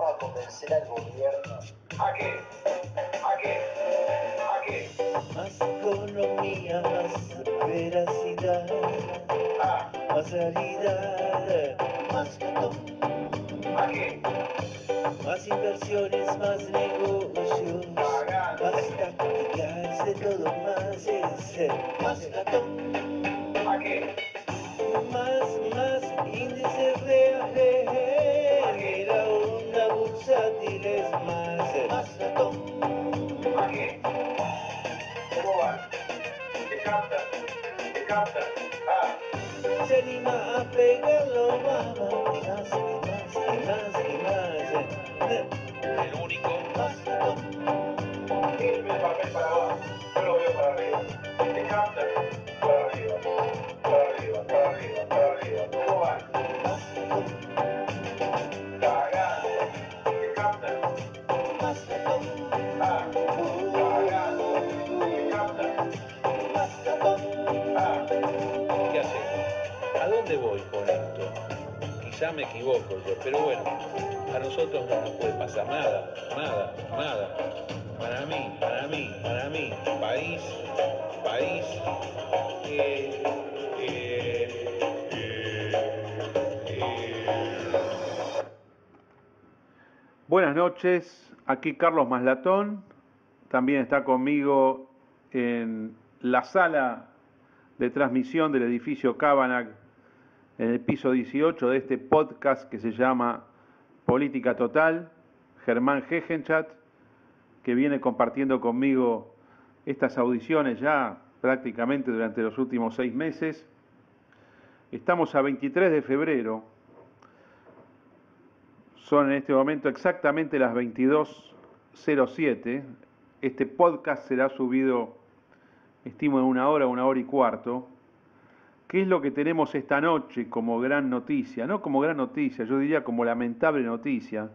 vamos a convencer al gobierno. ¿A qué? ¿A qué? ¿A qué? Más economía, más veracidad, más realidad, más gato. ¿A qué? Más inversiones, más negocios, más tácticas, de todo más es más gato. ¿A qué? Más índices de la onda bursátil es más gato. ¿A qué? ¿Cómo van? ¿Qué captan? ¿Qué captan? Se anima a pegarlo más y más y más y más y más. El único. Más gato. Tírenme el papel para abajo, yo lo veo para arriba. ¿Qué captan? Para arriba, para arriba, para arriba, para arriba. ¿Cómo van? Más gato. Cagando. ¿Qué captan? Más gato. Cagando. ¿Qué captan? Más gato. ¿Qué hacemos? ¿A dónde voy con esto? Quizá me equivoco yo, pero bueno, a nosotros no nos puede pasar nada, nada, nada. Para mí, país, eh, eh, Buenas noches, aquí Carlos Maslatón, también está conmigo en la sala de transmisión del edificio Cabanac, en el piso 18 de este podcast que se llama Política Total, Germán Gegenchat, que viene compartiendo conmigo estas audiciones ya prácticamente durante los últimos 6 meses. Estamos a 23 de febrero. Son en este momento exactamente las 22:07. Este podcast será subido, estimo, en una hora y cuarto. ¿Qué es lo que tenemos esta noche como gran noticia? No como gran noticia, yo diría como lamentable noticia.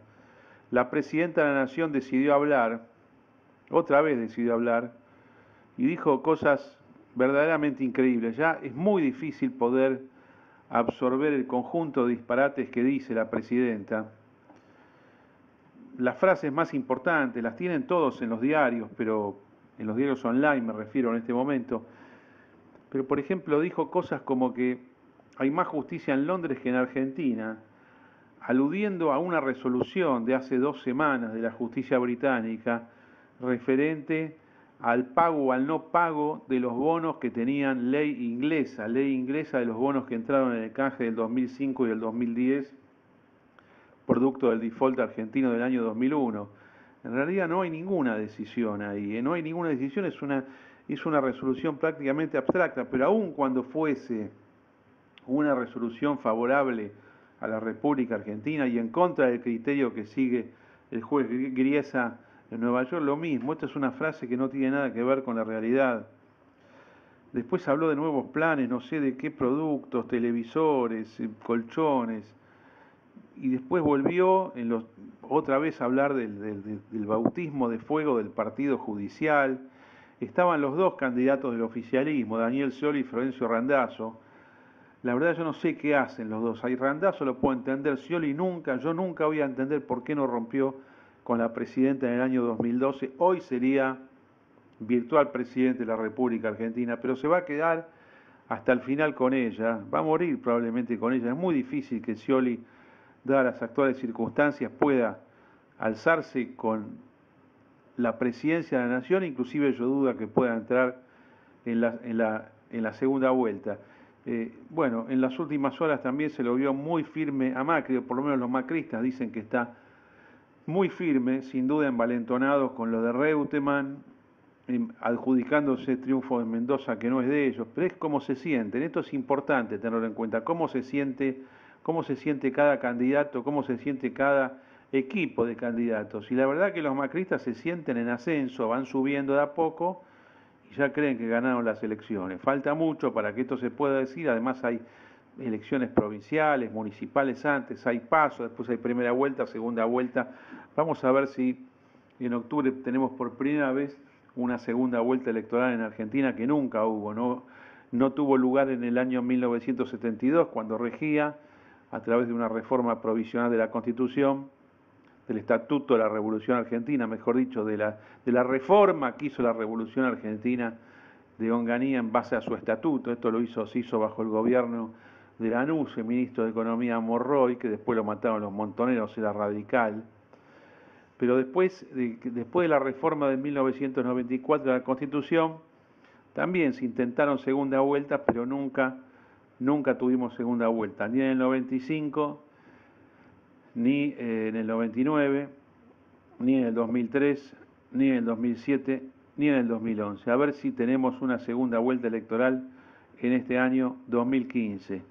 La presidenta de la Nación decidió hablar, otra vez decidió hablar, y dijo cosas verdaderamente increíbles. Ya es muy difícil poder absorber el conjunto de disparates que dice la presidenta. Las frases más importantes las tienen todos en los diarios, pero en los diarios online me refiero en este momento. Pero por ejemplo dijo cosas como que hay más justicia en Londres que en Argentina, aludiendo a una resolución de hace 2 semanas de la justicia británica referente al pago o al no pago de los bonos que tenían ley inglesa de los bonos que entraron en el canje del 2005 y del 2010, producto del default argentino del año 2001. En realidad no hay ninguna decisión ahí, no hay ninguna decisión, es una resolución prácticamente abstracta, pero aun cuando fuese una resolución favorable a la República Argentina y en contra del criterio que sigue el juez Griesa en Nueva York, lo mismo, esta es una frase que no tiene nada que ver con la realidad. Después habló de nuevos planes, no sé de qué productos, televisores, colchones, y después volvió otra vez a hablar del bautismo de fuego del partido judicial. Estaban los dos candidatos del oficialismo, Daniel Scioli y Florencio Randazzo. La verdad yo no sé qué hacen los dos. Ahí Randazzo lo puedo entender, Scioli nunca, yo nunca voy a entender por qué no rompió con la presidenta en el año 2012. Hoy sería virtual presidente de la República Argentina, pero se va a quedar hasta el final con ella, va a morir probablemente con ella. Es muy difícil que Scioli, dadas las actuales circunstancias, pueda alzarse con la presidencia de la Nación, inclusive yo dudo que pueda entrar en la segunda vuelta. Bueno, en las últimas horas también se lo vio muy firme a Macri, o por lo menos los macristas dicen que está muy firme, sin duda envalentonados con lo de Reutemann, adjudicándose triunfo en Mendoza que no es de ellos, pero es cómo se sienten. Esto es importante tenerlo en cuenta, cómo se siente cada candidato, cómo se siente cada equipo de candidatos. Y la verdad que los macristas se sienten en ascenso, van subiendo de a poco y ya creen que ganaron las elecciones. Falta mucho para que esto se pueda decir, además hay elecciones provinciales, municipales antes, hay paso, después hay primera vuelta, segunda vuelta. Vamos a ver si en octubre tenemos por primera vez una segunda vuelta electoral en Argentina que nunca hubo, no tuvo lugar en el año 1972 cuando regía a través de una reforma provisional de la Constitución del Estatuto de la Revolución Argentina, mejor dicho, de la reforma que hizo la Revolución Argentina de Onganía en base a su estatuto. Esto se hizo bajo el gobierno de Lanús, el ministro de Economía Morroy, que después lo mataron los montoneros, era radical. Pero después de la reforma de 1994 de la Constitución, también se intentaron segunda vuelta, pero nunca tuvimos segunda vuelta, ni en el 95, ni en el 99, ni en el 2003, ni en el 2007, ni en el 2011. A ver si tenemos una segunda vuelta electoral en este año 2015.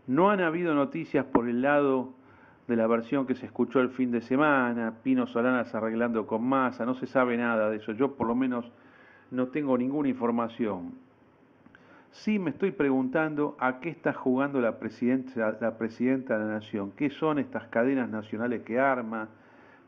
No han habido noticias por el lado de la versión que se escuchó el fin de semana, Pino Solanas arreglando con Massa, no se sabe nada de eso. Yo por lo menos no tengo ninguna información. Sí me estoy preguntando a qué está jugando la presidenta de la Nación, qué son estas cadenas nacionales que arma,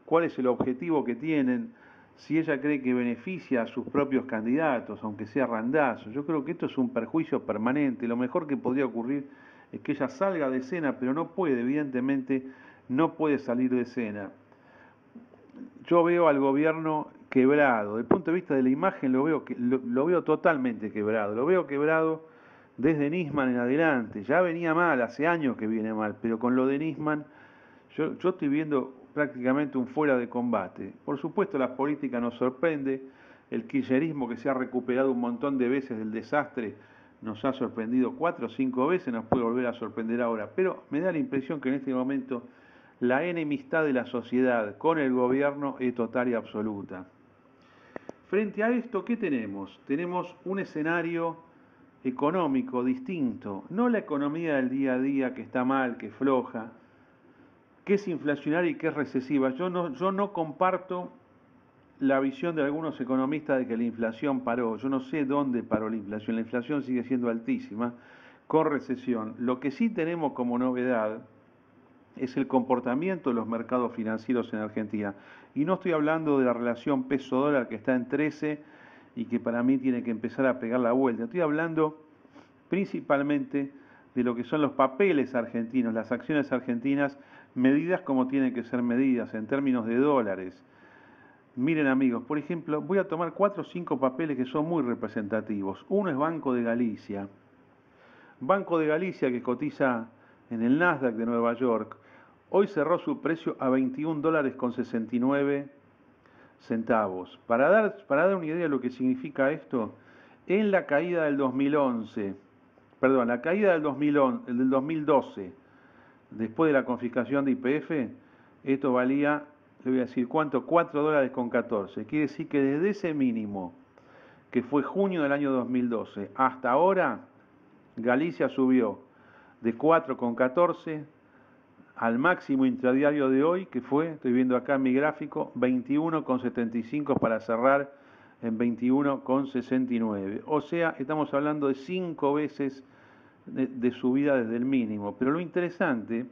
cuál es el objetivo que tienen, si ella cree que beneficia a sus propios candidatos, aunque sea Randazzo. Yo creo que esto es un perjuicio permanente. Lo mejor que podría ocurrir es que ella salga de escena, pero no puede, evidentemente no puede salir de escena. Yo veo al gobierno quebrado, desde el punto de vista de la imagen lo veo totalmente quebrado, lo veo quebrado desde Nisman en adelante. Ya venía mal, hace años que viene mal, pero con lo de Nisman yo estoy viendo prácticamente un fuera de combate. Por supuesto la política nos sorprende, el kirchnerismo que se ha recuperado un montón de veces del desastre nos ha sorprendido 4 o 5 veces, nos puede volver a sorprender ahora, pero me da la impresión que en este momento la enemistad de la sociedad con el gobierno es total y absoluta. Frente a esto, ¿qué tenemos? Tenemos un escenario económico distinto, no la economía del día a día que está mal, que es floja, que es inflacionaria y que es recesiva. Yo no comparto la visión de algunos economistas de que la inflación paró. Yo no sé dónde paró la inflación sigue siendo altísima, con recesión. Lo que sí tenemos como novedad es el comportamiento de los mercados financieros en Argentina. Y no estoy hablando de la relación peso-dólar que está en 13 y que para mí tiene que empezar a pegar la vuelta. Estoy hablando principalmente de lo que son los papeles argentinos, las acciones argentinas, medidas como tienen que ser medidas en términos de dólares. Miren amigos, por ejemplo, voy a tomar 4 o 5 papeles que son muy representativos. Uno es Banco de Galicia. Banco de Galicia que cotiza en el Nasdaq de Nueva York. Hoy cerró su precio a $21.69. Para dar una idea de lo que significa esto, en la caída del 2011, perdón, la caída del 2012, después de la confiscación de YPF, esto valía, le voy a decir cuánto, $4.14. Quiere decir que desde ese mínimo, que fue junio del año 2012, hasta ahora, Galicia subió de 4,14 al máximo intradiario de hoy, que fue, estoy viendo acá en mi gráfico, 21,75 para cerrar en 21,69. O sea, estamos hablando de 5 veces de subida desde el mínimo. Pero lo interesante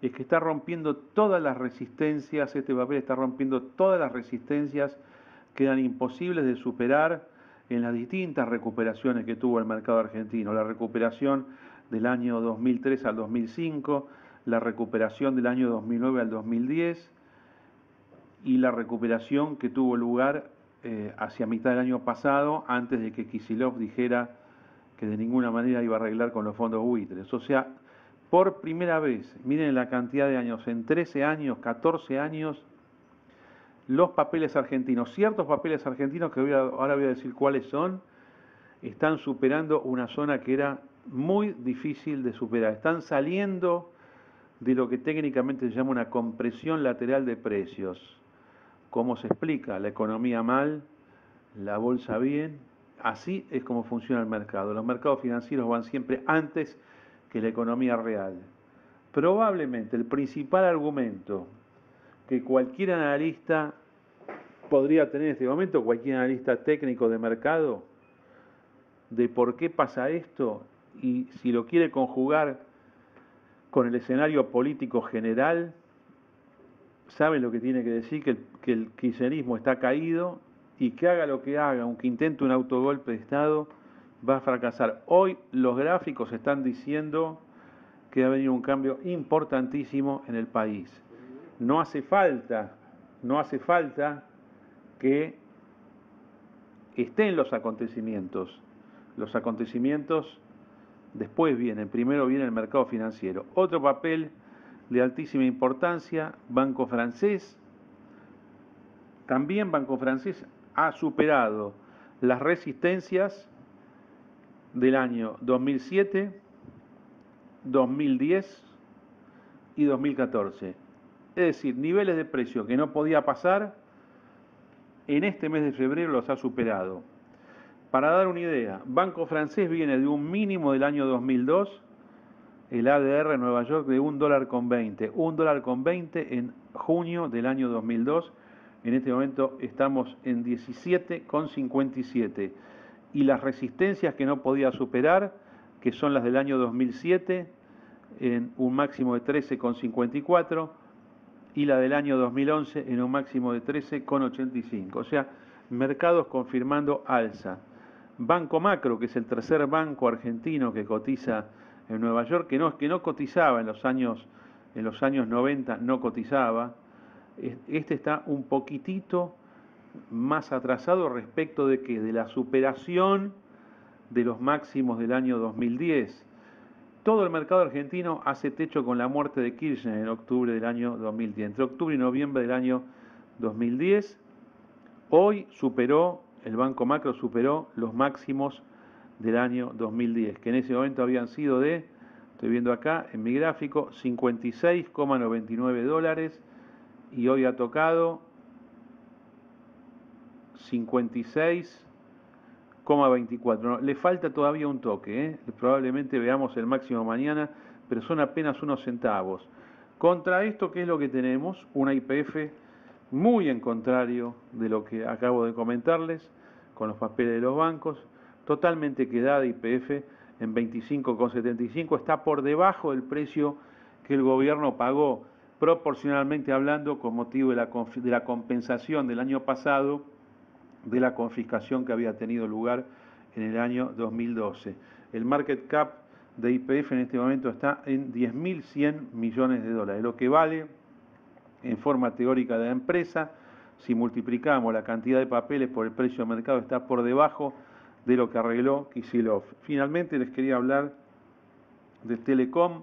es que está rompiendo todas las resistencias, este papel está rompiendo todas las resistencias que eran imposibles de superar en las distintas recuperaciones que tuvo el mercado argentino. La recuperación del año 2003 al 2005, la recuperación del año 2009 al 2010 y la recuperación que tuvo lugar hacia mitad del año pasado, antes de que Kicillof dijera que de ninguna manera iba a arreglar con los fondos buitres. O sea, por primera vez, miren la cantidad de años, en 13 años, 14 años, los papeles argentinos, ciertos papeles argentinos, que ahora voy a decir cuáles son, están superando una zona que era muy difícil de superar. Están saliendo de lo que técnicamente se llama una compresión lateral de precios. ¿Cómo se explica? La economía mal, la bolsa bien. Así es como funciona el mercado. Los mercados financieros van siempre antes que la economía real. Probablemente el principal argumento que cualquier analista podría tener en este momento, cualquier analista técnico de mercado, de por qué pasa esto y si lo quiere conjugar con el escenario político general, saben lo que tiene que decir, que el kirchnerismo está caído y que haga lo que haga, aunque intente un autogolpe de Estado, va a fracasar. Hoy los gráficos están diciendo que va a venir un cambio importantísimo en el país. no hace falta que estén los acontecimientos. Los acontecimientos después vienen, primero viene el mercado financiero. Otro papel de altísima importancia, Banco Francés. También Banco Francés ha superado las resistencias del año 2007, 2010 y 2014. Es decir, niveles de precio que no podía pasar, en este mes de febrero los ha superado. Para dar una idea, Banco Francés viene de un mínimo del año 2002, el ADR en Nueva York de $1.20, $1.20 en junio del año 2002. En este momento estamos en 17,57. Y las resistencias que no podía superar, que son las del año 2007, en un máximo de 13,54, y la del año 2011 en un máximo de 13,85. O sea, mercados confirmando alza. Banco Macro, que es el tercer banco argentino que cotiza en Nueva York, que no cotizaba en los años 90, no cotizaba. Este está un poquitito más atrasado respecto de que de la superación de los máximos del año 2010. Todo el mercado argentino hace techo con la muerte de Kirchner en octubre del año 2010. Entre octubre y noviembre del año 2010, hoy el Banco Macro superó los máximos del año 2010, que en ese momento habían sido estoy viendo acá en mi gráfico, $56,99, y hoy ha tocado 56,24. Le falta todavía un toque, probablemente veamos el máximo mañana, pero son apenas unos centavos. Contra esto, ¿qué es lo que tenemos? Una YPF muy en contrario de lo que acabo de comentarles, con los papeles de los bancos, totalmente quedada YPF en 25,75, está por debajo del precio que el gobierno pagó, proporcionalmente hablando, con motivo de la compensación del año pasado, de la confiscación que había tenido lugar en el año 2012. El market cap de YPF en este momento está en 10.100 millones de dólares, lo que vale en forma teórica de la empresa. Si multiplicamos la cantidad de papeles por el precio de mercado, está por debajo de lo que arregló Kicillof. Finalmente les quería hablar de Telecom,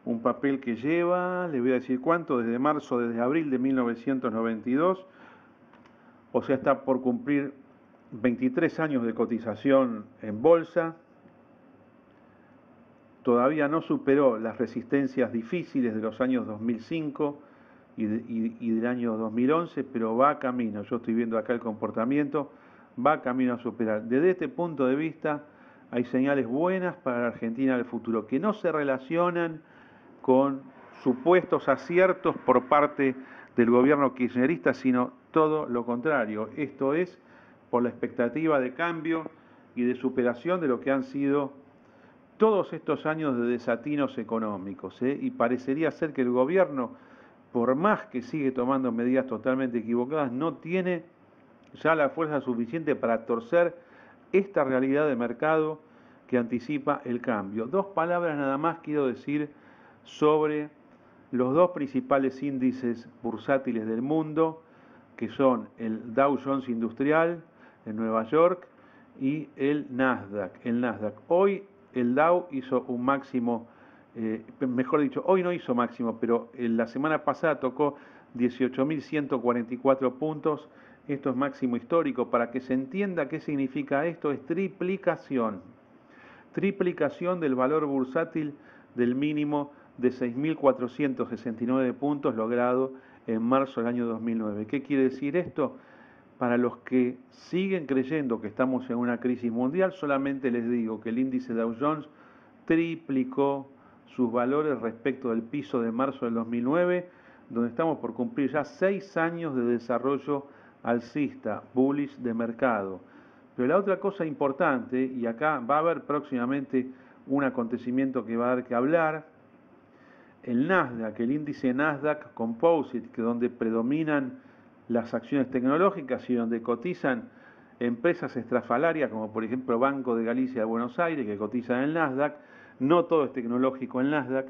un papel que lleva, les voy a decir cuánto, desde abril de 1992, o sea, está por cumplir 23 años de cotización en bolsa. Todavía no superó las resistencias difíciles de los años 2005 y del año 2011, pero va camino. Yo estoy viendo acá el comportamiento, va camino a superar. Desde este punto de vista hay señales buenas para la Argentina del futuro, que no se relacionan con supuestos aciertos por parte del gobierno kirchnerista, sino todo lo contrario. Esto es por la expectativa de cambio y de superación de lo que han sido todos estos años de desatinos económicos, y parecería ser que el gobierno, por más que sigue tomando medidas totalmente equivocadas, no tiene ya la fuerza suficiente para torcer esta realidad de mercado que anticipa el cambio. Dos palabras nada más quiero decir sobre los dos principales índices bursátiles del mundo, que son el Dow Jones Industrial en Nueva York y el Nasdaq. Hoy el Dow hizo un máximo, mejor dicho, hoy no hizo máximo, pero la semana pasada tocó 18.144 puntos. Esto es máximo histórico. Para que se entienda qué significa esto, es triplicación del valor bursátil del mínimo de 6.469 puntos logrado en marzo del año 2009. ¿Qué quiere decir esto? Para los que siguen creyendo que estamos en una crisis mundial, solamente les digo que el índice Dow Jones triplicó sus valores respecto del piso de marzo del 2009, donde estamos por cumplir ya 6 años de desarrollo alcista, bullish de mercado. Pero la otra cosa importante, y acá va a haber próximamente un acontecimiento que va a dar que hablar, el Nasdaq, el índice Nasdaq Composite, que donde predominan las acciones tecnológicas y donde cotizan empresas estrafalarias, como por ejemplo Banco de Galicia de Buenos Aires, que cotizan en el Nasdaq, no todo es tecnológico en Nasdaq.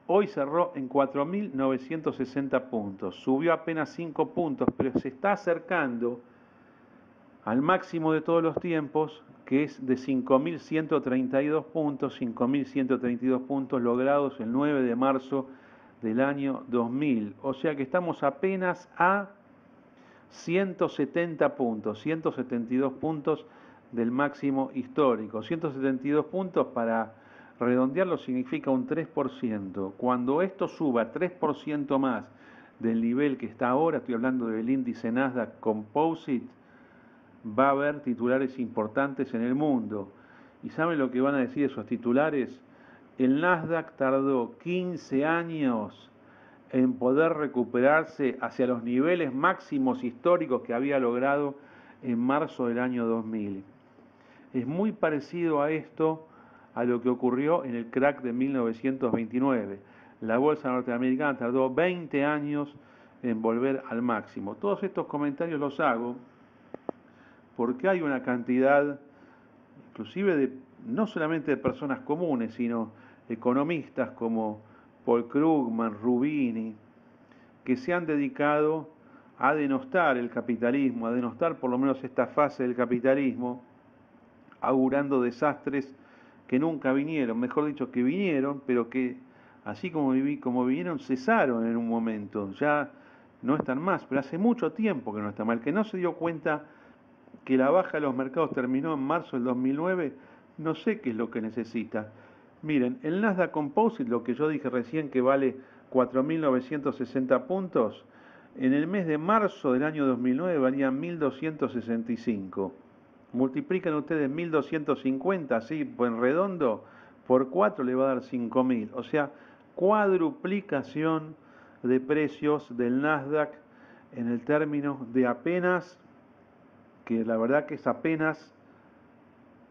Hoy cerró en 4.960 puntos, subió apenas 5 puntos, pero se está acercando al máximo de todos los tiempos, que es de 5.132 puntos, 5.132 puntos logrados el 9 de marzo del año 2000. O sea que estamos apenas a 170 puntos, 172 puntos del máximo histórico. 172 puntos, para redondearlo, significa un 3%. Cuando esto suba 3% más del nivel que está ahora, estoy hablando del índice Nasdaq Composite, va a haber titulares importantes en el mundo. ¿Y saben lo que van a decir esos titulares? El Nasdaq tardó 15 años en poder recuperarse hacia los niveles máximos históricos que había logrado en marzo del año 2000. Es muy parecido a esto, a lo que ocurrió en el crack de 1929. La bolsa norteamericana tardó 20 años en volver al máximo. Todos estos comentarios los hago porque hay una cantidad, inclusive no solamente de personas comunes, sino economistas como Paul Krugman, Rubini, que se han dedicado a denostar el capitalismo, a denostar por lo menos esta fase del capitalismo, augurando desastres que nunca vinieron, mejor dicho, que vinieron, pero que así como vinieron, cesaron en un momento, ya no están más, pero hace mucho tiempo que no están mal. El que no se dio cuenta que la baja de los mercados terminó en marzo del 2009, no sé qué es lo que necesita. Miren, el Nasdaq Composite, lo que yo dije recién que vale 4.960 puntos, en el mes de marzo del año 2009 valía 1.265. Multiplican ustedes 1.250, así, pues en redondo, por 4 le va a dar 5.000. O sea, cuadruplicación de precios del Nasdaq en el término de apenas, que la verdad que es apenas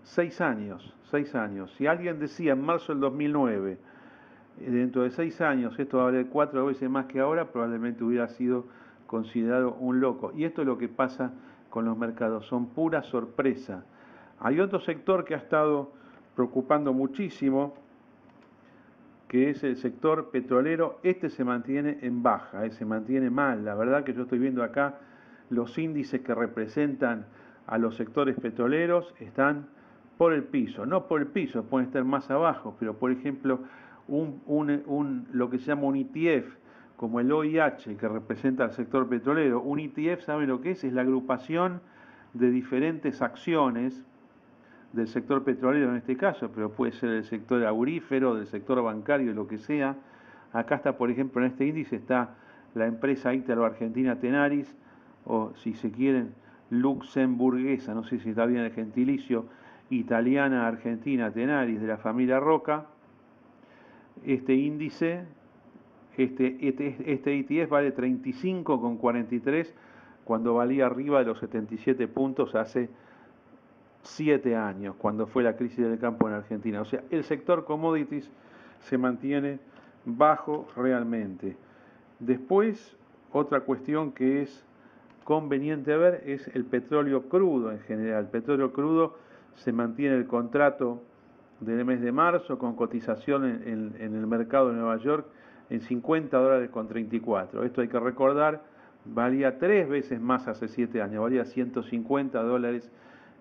6 años, 6 años. Si alguien decía en marzo del 2009, dentro de 6 años esto va a valer 4 veces más que ahora, probablemente hubiera sido considerado un loco. Y esto es lo que pasa con los mercados, son pura sorpresa. Hay otro sector que ha estado preocupando muchísimo, que es el sector petrolero. Este se mantiene en baja, se mantiene mal. La verdad que yo estoy viendo acá los índices que representan a los sectores petroleros están por el piso, no por el piso, pueden estar más abajo, pero por ejemplo lo que se llama un ETF, como el OIH, que representa al sector petrolero. Un ETF, ¿saben lo que es? Es la agrupación de diferentes acciones del sector petrolero en este caso, pero puede ser del sector aurífero, del sector bancario, lo que sea. Acá está, por ejemplo, en este índice está la empresa ítalo-argentina Tenaris, o si se quieren, luxemburguesa, no sé si está bien el gentilicio, italiana argentina Tenaris, de la familia Roca. Este índice, este ETF vale 35,43 cuando valía arriba de los 77 puntos hace 7 años, cuando fue la crisis del campo en Argentina. O sea, el sector commodities se mantiene bajo realmente. Después, otra cuestión que es conveniente ver es el petróleo crudo en general. El petróleo crudo se mantiene el contrato del mes de marzo con cotización en el mercado de Nueva York en $50,34. Esto hay que recordar, valía 3 veces más hace 7 años, valía $150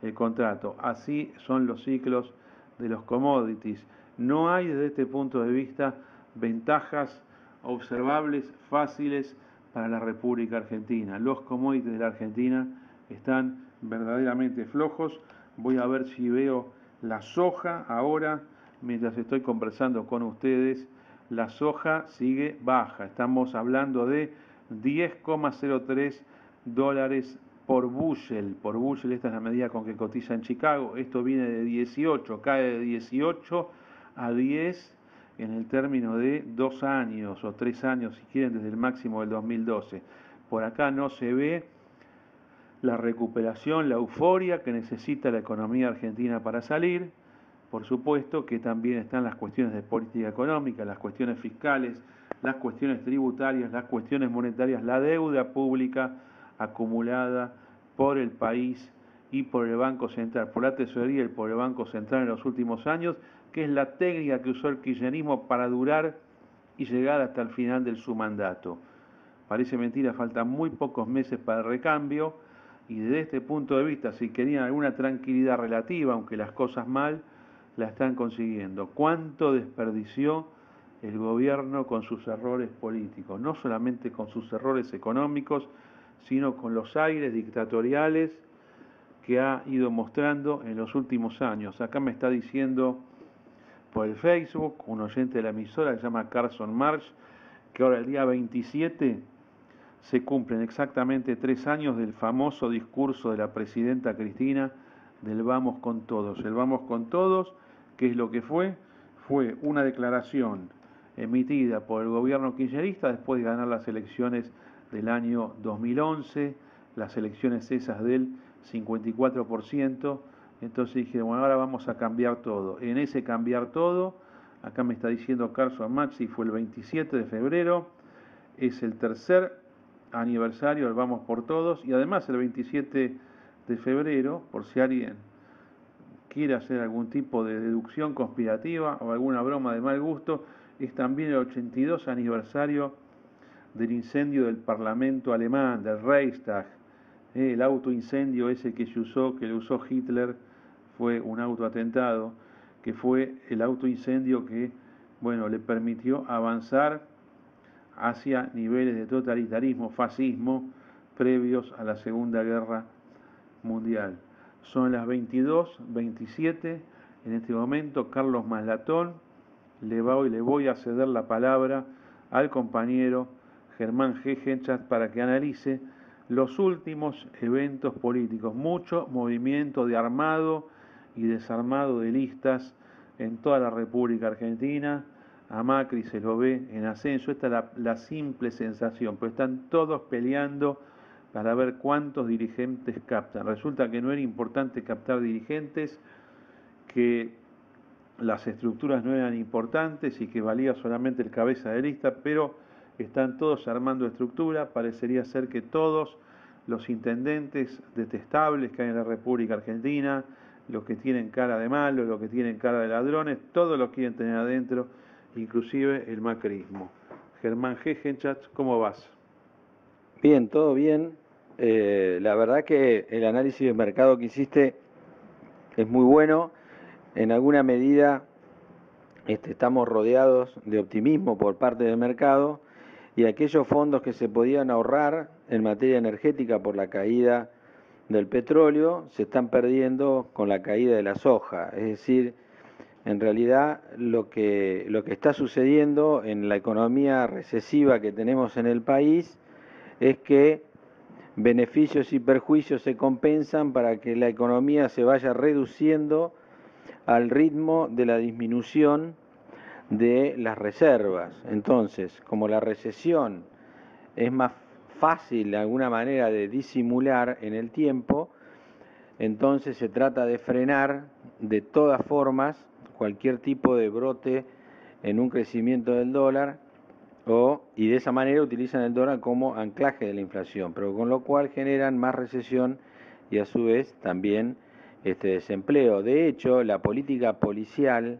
el contrato. Así son los ciclos de los commodities. No hay desde este punto de vista ventajas observables, fáciles para la República Argentina. Los commodities de la Argentina están verdaderamente flojos. Voy a ver si veo la soja ahora, mientras estoy conversando con ustedes. La soja sigue baja. Estamos hablando de $10,03 por bushel. Por bushel, esta es la medida con que cotiza en Chicago. Esto viene de 18, cae de 18 a 10 en el término de 2 años o 3 años, si quieren, desde el máximo del 2012. Por acá no se ve la recuperación, la euforia que necesita la economía argentina para salir. Por supuesto que también están las cuestiones de política económica, las cuestiones fiscales, las cuestiones tributarias, las cuestiones monetarias, la deuda pública acumulada por el país y por el Banco Central, por la Tesorería y por el Banco Central en los últimos años, que es la técnica que usó el kirchnerismo para durar y llegar hasta el final de su mandato. Parece mentira, faltan muy pocos meses para el recambio y desde este punto de vista, si querían alguna tranquilidad relativa, aunque las cosas mal, la están consiguiendo. ¿Cuánto desperdició el gobierno con sus errores políticos? No solamente con sus errores económicos, sino con los aires dictatoriales que ha ido mostrando en los últimos años. Acá me está diciendo por el Facebook un oyente de la emisora que se llama Carson Marsh, que ahora el día 27 se cumplen exactamente 3 años del famoso discurso de la presidenta Cristina del vamos con todos. El vamos con todos, ¿qué es lo que fue? Fue una declaración emitida por el gobierno kirchnerista después de ganar las elecciones del año 2011, las elecciones esas del 54%. Entonces dije, bueno, ahora vamos a cambiar todo. En ese cambiar todo, acá me está diciendo Carson Maxi, fue el 27 de febrero, es el tercer aniversario del Vamos por Todos, y además el 27 de febrero, por si alguien quiere hacer algún tipo de deducción conspirativa o alguna broma de mal gusto, es también el 82 aniversario del incendio del Parlamento alemán, del Reichstag. El autoincendio ese que se usó, que lo usó Hitler, fue un autoatentado, que fue el autoincendio que, bueno, le permitió avanzar hacia niveles de totalitarismo, fascismo, previos a la Segunda Guerra Mundial. Son las 22:27, en este momento Carlos Maslatón le voy a ceder la palabra al compañero Germán Gegenchat para que analice los últimos eventos políticos. Mucho movimiento de armado y desarmado de listas en toda la República Argentina. A Macri se lo ve en ascenso, esta es la simple sensación, pero están todos peleando para ver cuántos dirigentes captan. Resulta que no era importante captar dirigentes, que las estructuras no eran importantes y que valía solamente el cabeza de lista, pero están todos armando estructura. Parecería ser que todos los intendentes detestables que hay en la República Argentina, los que tienen cara de malos, los que tienen cara de ladrones, todos los quieren tener adentro, inclusive el macrismo. Germán Gegenchat, ¿cómo vas? Bien, todo bien. La verdad que el análisis de mercado que hiciste es muy bueno. En alguna medida estamos rodeados de optimismo por parte del mercado, y aquellos fondos que se podían ahorrar en materia energética por la caída del petróleo se están perdiendo con la caída de la soja. Es decir, en realidad lo que está sucediendo en la economía recesiva que tenemos en el país es que beneficios y perjuicios se compensan para que la economía se vaya reduciendo al ritmo de la disminución de las reservas. Entonces, como la recesión es más fácil de alguna manera de disimular en el tiempo, entonces se trata de frenar de todas formas cualquier tipo de brote en un crecimiento del dólar, y de esa manera utilizan el dólar como anclaje de la inflación, pero con lo cual generan más recesión y a su vez también desempleo. De hecho, la política policial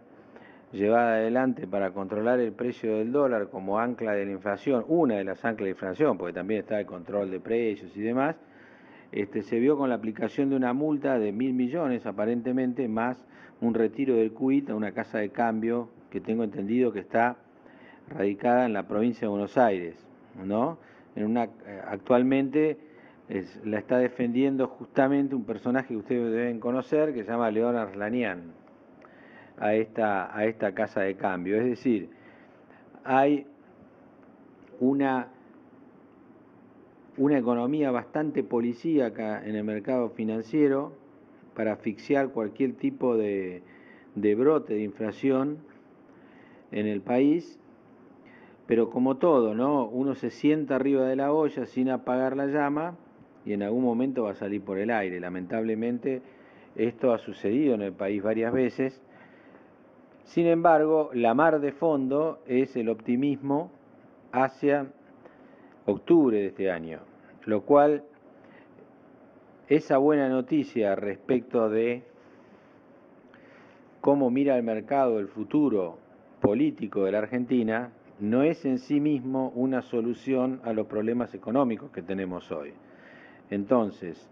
llevada adelante para controlar el precio del dólar como ancla de la inflación, una de las anclas de inflación, porque también está el control de precios y demás, se vio con la aplicación de una multa de 1.000 millones aparentemente, más un retiro del CUIT a una casa de cambio que tengo entendido que está radicada en la provincia de Buenos Aires, ¿no? Actualmente la está defendiendo justamente un personaje que ustedes deben conocer, que se llama León Arslanian, a esta casa de cambio. Es decir, hay una economía bastante policíaca en el mercado financiero para asfixiar cualquier tipo de brote de inflación en el país. Pero como todo, ¿no? Uno se sienta arriba de la olla sin apagar la llama y en algún momento va a salir por el aire. Lamentablemente esto ha sucedido en el país varias veces. Sin embargo, la mar de fondo es el optimismo hacia octubre de este año, lo cual, esa buena noticia respecto de cómo mira el mercado el futuro político de la Argentina no es en sí mismo una solución a los problemas económicos que tenemos hoy. Entonces,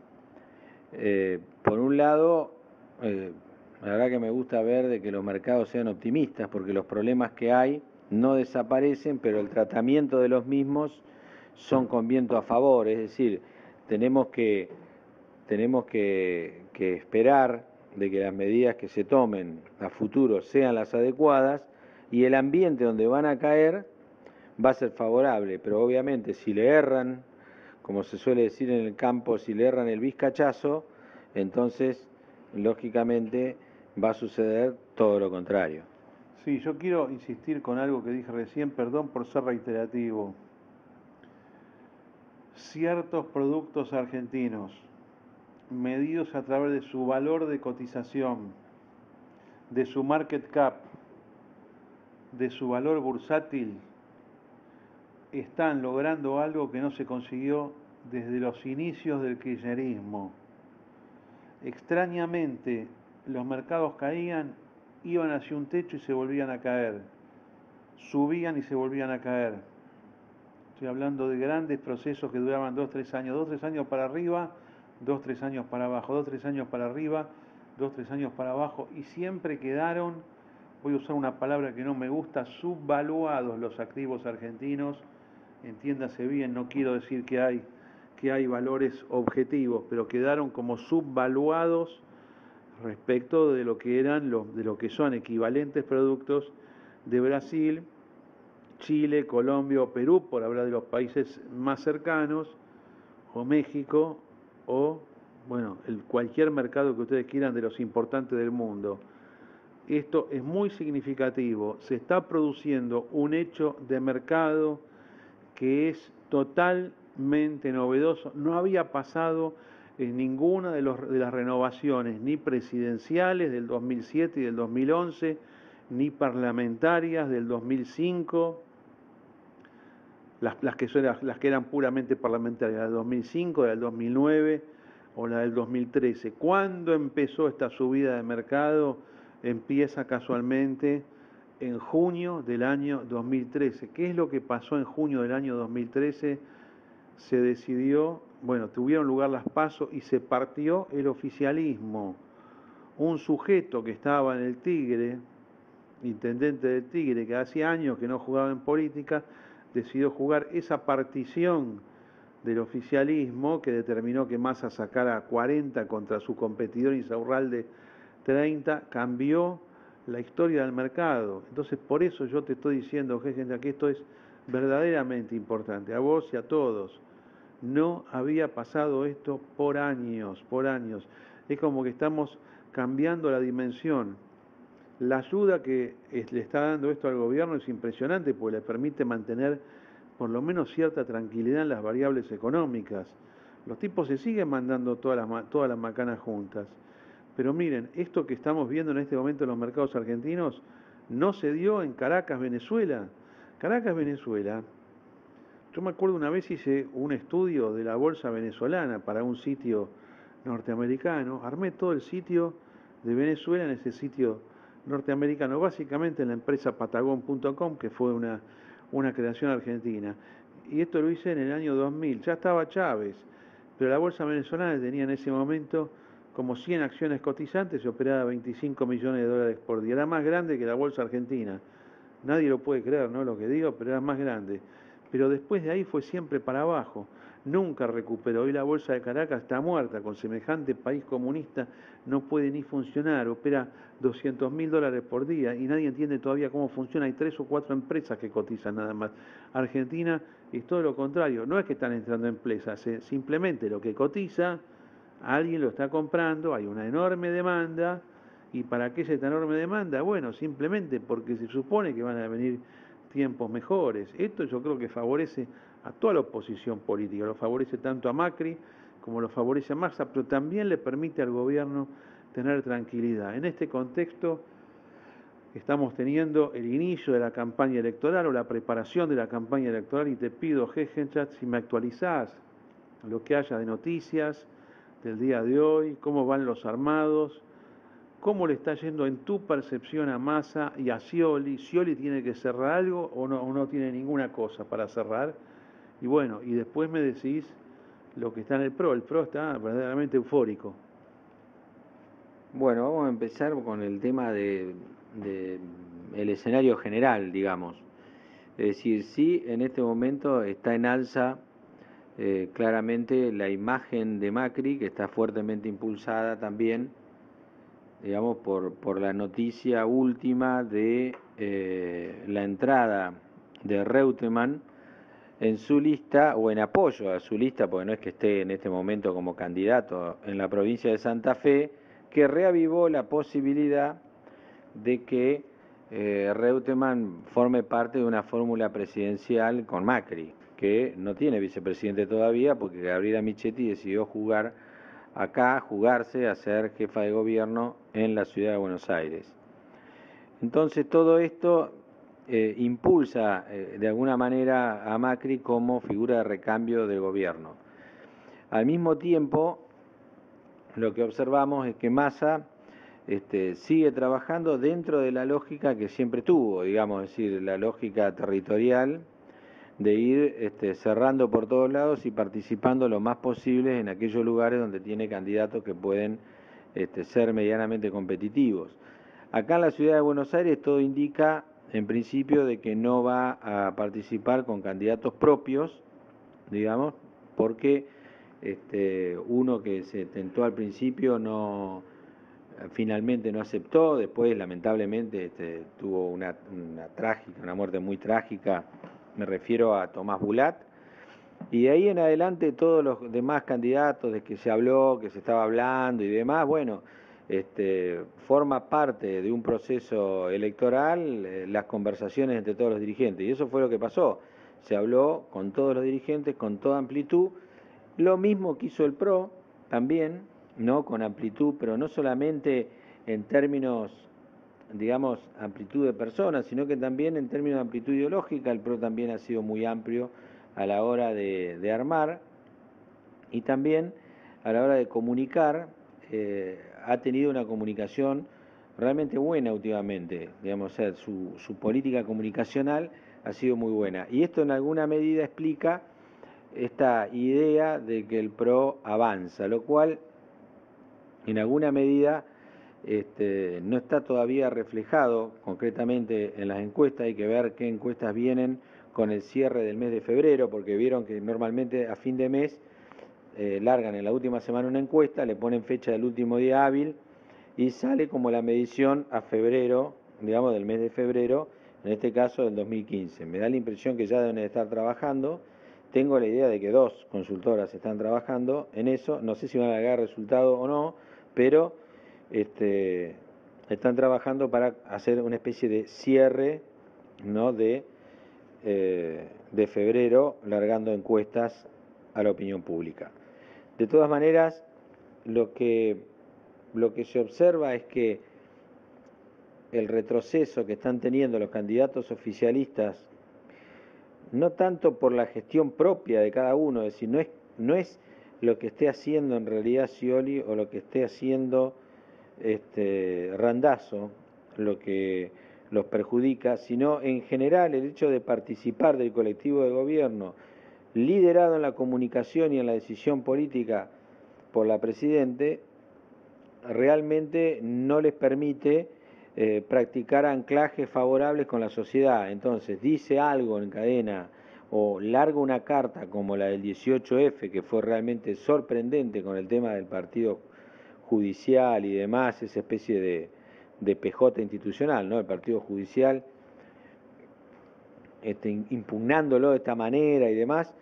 por un lado, la verdad que me gusta ver de que los mercados sean optimistas, porque los problemas que hay no desaparecen, pero el tratamiento de los mismos son con viento a favor, es decir, tenemos que esperar de que las medidas que se tomen a futuro sean las adecuadas y el ambiente donde van a caer va a ser favorable, pero obviamente si le erran, como se suele decir en el campo, si le erran el vizcachazo, entonces lógicamente va a suceder todo lo contrario. Sí, yo quiero insistir con algo que dije recién, perdón por ser reiterativo. Ciertos productos argentinos, medidos a través de su valor de cotización, de su market cap, de su valor bursátil, están logrando algo que no se consiguió desde los inicios del kirchnerismo. Extrañamente, los mercados caían, iban hacia un techo y se volvían a caer, subían y se volvían a caer. Estoy hablando de grandes procesos que duraban 2-3 años, 2-3 años para arriba, 2-3 años para abajo, 2-3 años para arriba, 2-3 años para abajo, y siempre quedaron, voy a usar una palabra que no me gusta, subvaluados los activos argentinos. Entiéndase bien, no quiero decir que hay valores objetivos, pero quedaron como subvaluados respecto de lo que eran de lo que son equivalentes productos de Brasil, Chile, Colombia o Perú, por hablar de los países más cercanos, o México, o bueno, cualquier mercado que ustedes quieran de los importantes del mundo. Esto es muy significativo, se está produciendo un hecho de mercado que es totalmente novedoso, no había pasado en ninguna de las renovaciones, ni presidenciales del 2007 y del 2011, ni parlamentarias del 2005, las que eran puramente parlamentarias, la del 2005, la del 2009 o la del 2013. ¿Cuándo empezó esta subida de mercado? Empieza casualmente en junio del año 2013. ¿Qué es lo que pasó en junio del año 2013? Se decidió, bueno, tuvieron lugar las PASO y se partió el oficialismo. Un sujeto que estaba en el Tigre, intendente del Tigre, que hacía años que no jugaba en política, decidió jugar esa partición del oficialismo que determinó que Massa sacara 40 contra su competidor Insaurralde 30, cambió la historia del mercado. Entonces, por eso yo te estoy diciendo, gente, que esto es verdaderamente importante, a vos y a todos. No había pasado esto por años, por años. Es como que estamos cambiando la dimensión. La ayuda que le está dando esto al gobierno es impresionante porque le permite mantener por lo menos cierta tranquilidad en las variables económicas. Los tipos se siguen mandando todas las macanas juntas. Pero miren, esto que estamos viendo en este momento en los mercados argentinos no se dio en Caracas, Venezuela. Caracas, Venezuela. Yo me acuerdo una vez hice un estudio de la bolsa venezolana para un sitio norteamericano. Armé todo el sitio de Venezuela en ese sitio norteamericano, básicamente en la empresa Patagon.com, que fue una creación argentina. Y esto lo hice en el año 2000. Ya estaba Chávez, pero la bolsa venezolana tenía en ese momento como 100 acciones cotizantes y operaba 25 millones de dólares por día. Era más grande que la bolsa argentina. Nadie lo puede creer, ¿no? Lo que digo, pero era más grande. Pero después de ahí fue siempre para abajo. Nunca recuperó. Hoy la bolsa de Caracas está muerta. Con semejante país comunista no puede ni funcionar. Opera 200.000 dólares por día y nadie entiende todavía cómo funciona. Hay 3 o 4 empresas que cotizan nada más. Argentina es todo lo contrario. No es que están entrando empresas, simplemente lo que cotiza, alguien lo está comprando, hay una enorme demanda. ¿Y para qué es esta enorme demanda? Bueno, simplemente porque se supone que van a venir tiempos mejores. Esto yo creo que favorece a toda la oposición política, lo favorece tanto a Macri como lo favorece a Massa, pero también le permite al gobierno tener tranquilidad. En este contexto estamos teniendo el inicio de la campaña electoral o la preparación de la campaña electoral y te pido, Gegenchat, si me actualizás lo que haya de noticias del día de hoy, cómo van los armados, ¿Cómo le está yendo en tu percepción a Massa y a Scioli? ¿Scioli tiene que cerrar algo o no tiene ninguna cosa para cerrar? Y bueno, y después me decís lo que está en el PRO. El PRO está verdaderamente eufórico. Bueno, vamos a empezar con el tema el escenario general, digamos. Es decir, sí, en este momento está en alza claramente la imagen de Macri, que está fuertemente impulsada también, digamos, por la noticia última de la entrada de Reutemann en su lista, o en apoyo a su lista, porque no es que esté en este momento como candidato en la provincia de Santa Fe, que reavivó la posibilidad de que Reutemann forme parte de una fórmula presidencial con Macri, que no tiene vicepresidente todavía, porque Gabriela Michetti decidió jugarse a ser jefa de gobierno en la ciudad de Buenos Aires. Entonces todo esto impulsa de alguna manera a Macri como figura de recambio del gobierno. Al mismo tiempo, lo que observamos es que Massa sigue trabajando dentro de la lógica que siempre tuvo, digamos, es decir, la lógica territorial de ir cerrando por todos lados y participando lo más posible en aquellos lugares donde tiene candidatos que pueden ser medianamente competitivos. Acá en la ciudad de Buenos Aires todo indica, en principio, de que no va a participar con candidatos propios, digamos, porque uno que se tentó al principio finalmente no aceptó, después lamentablemente tuvo una muerte muy trágica, me refiero a Tomás Bulat, y de ahí en adelante todos los demás candidatos de que se habló, que se estaba hablando y demás, bueno, forma parte de un proceso electoral las conversaciones entre todos los dirigentes, y eso fue lo que pasó. Se habló con todos los dirigentes, con toda amplitud, lo mismo que hizo el PRO también, ¿no? Con amplitud, pero no solamente en términos, digamos, amplitud de personas, sino que también en términos de amplitud ideológica. El PRO también ha sido muy amplio a la hora de armar, y también a la hora de comunicar. Ha tenido una comunicación realmente buena últimamente, digamos, o sea, su política comunicacional ha sido muy buena, y esto en alguna medida explica esta idea de que el PRO avanza, lo cual en alguna medida no está todavía reflejado concretamente en las encuestas. Hay que ver qué encuestas vienen con el cierre del mes de febrero, porque vieron que normalmente a fin de mes largan en la última semana una encuesta, le ponen fecha del último día hábil y sale como la medición a febrero, digamos del mes de febrero, en este caso del 2015. Me da la impresión que ya deben de estar trabajando. Tengo la idea de que 2 consultoras están trabajando en eso, no sé si van a dar resultado o no, pero están trabajando para hacer una especie de cierre, ¿no? de febrero, largando encuestas a la opinión pública. De todas maneras, lo que se observa es que el retroceso que están teniendo los candidatos oficialistas, no tanto por la gestión propia de cada uno, es decir, no es lo que esté haciendo en realidad Scioli o lo que esté haciendo Randazzo lo que los perjudica, sino en general el hecho de participar del colectivo de gobierno liderado en la comunicación y en la decisión política por la Presidente, realmente no les permite practicar anclajes favorables con la sociedad. Entonces dice algo en cadena o larga una carta como la del 18F, que fue realmente sorprendente con el tema del partido judicial y demás, esa especie de PJ institucional, ¿no? El partido judicial impugnándolo de esta manera y demás,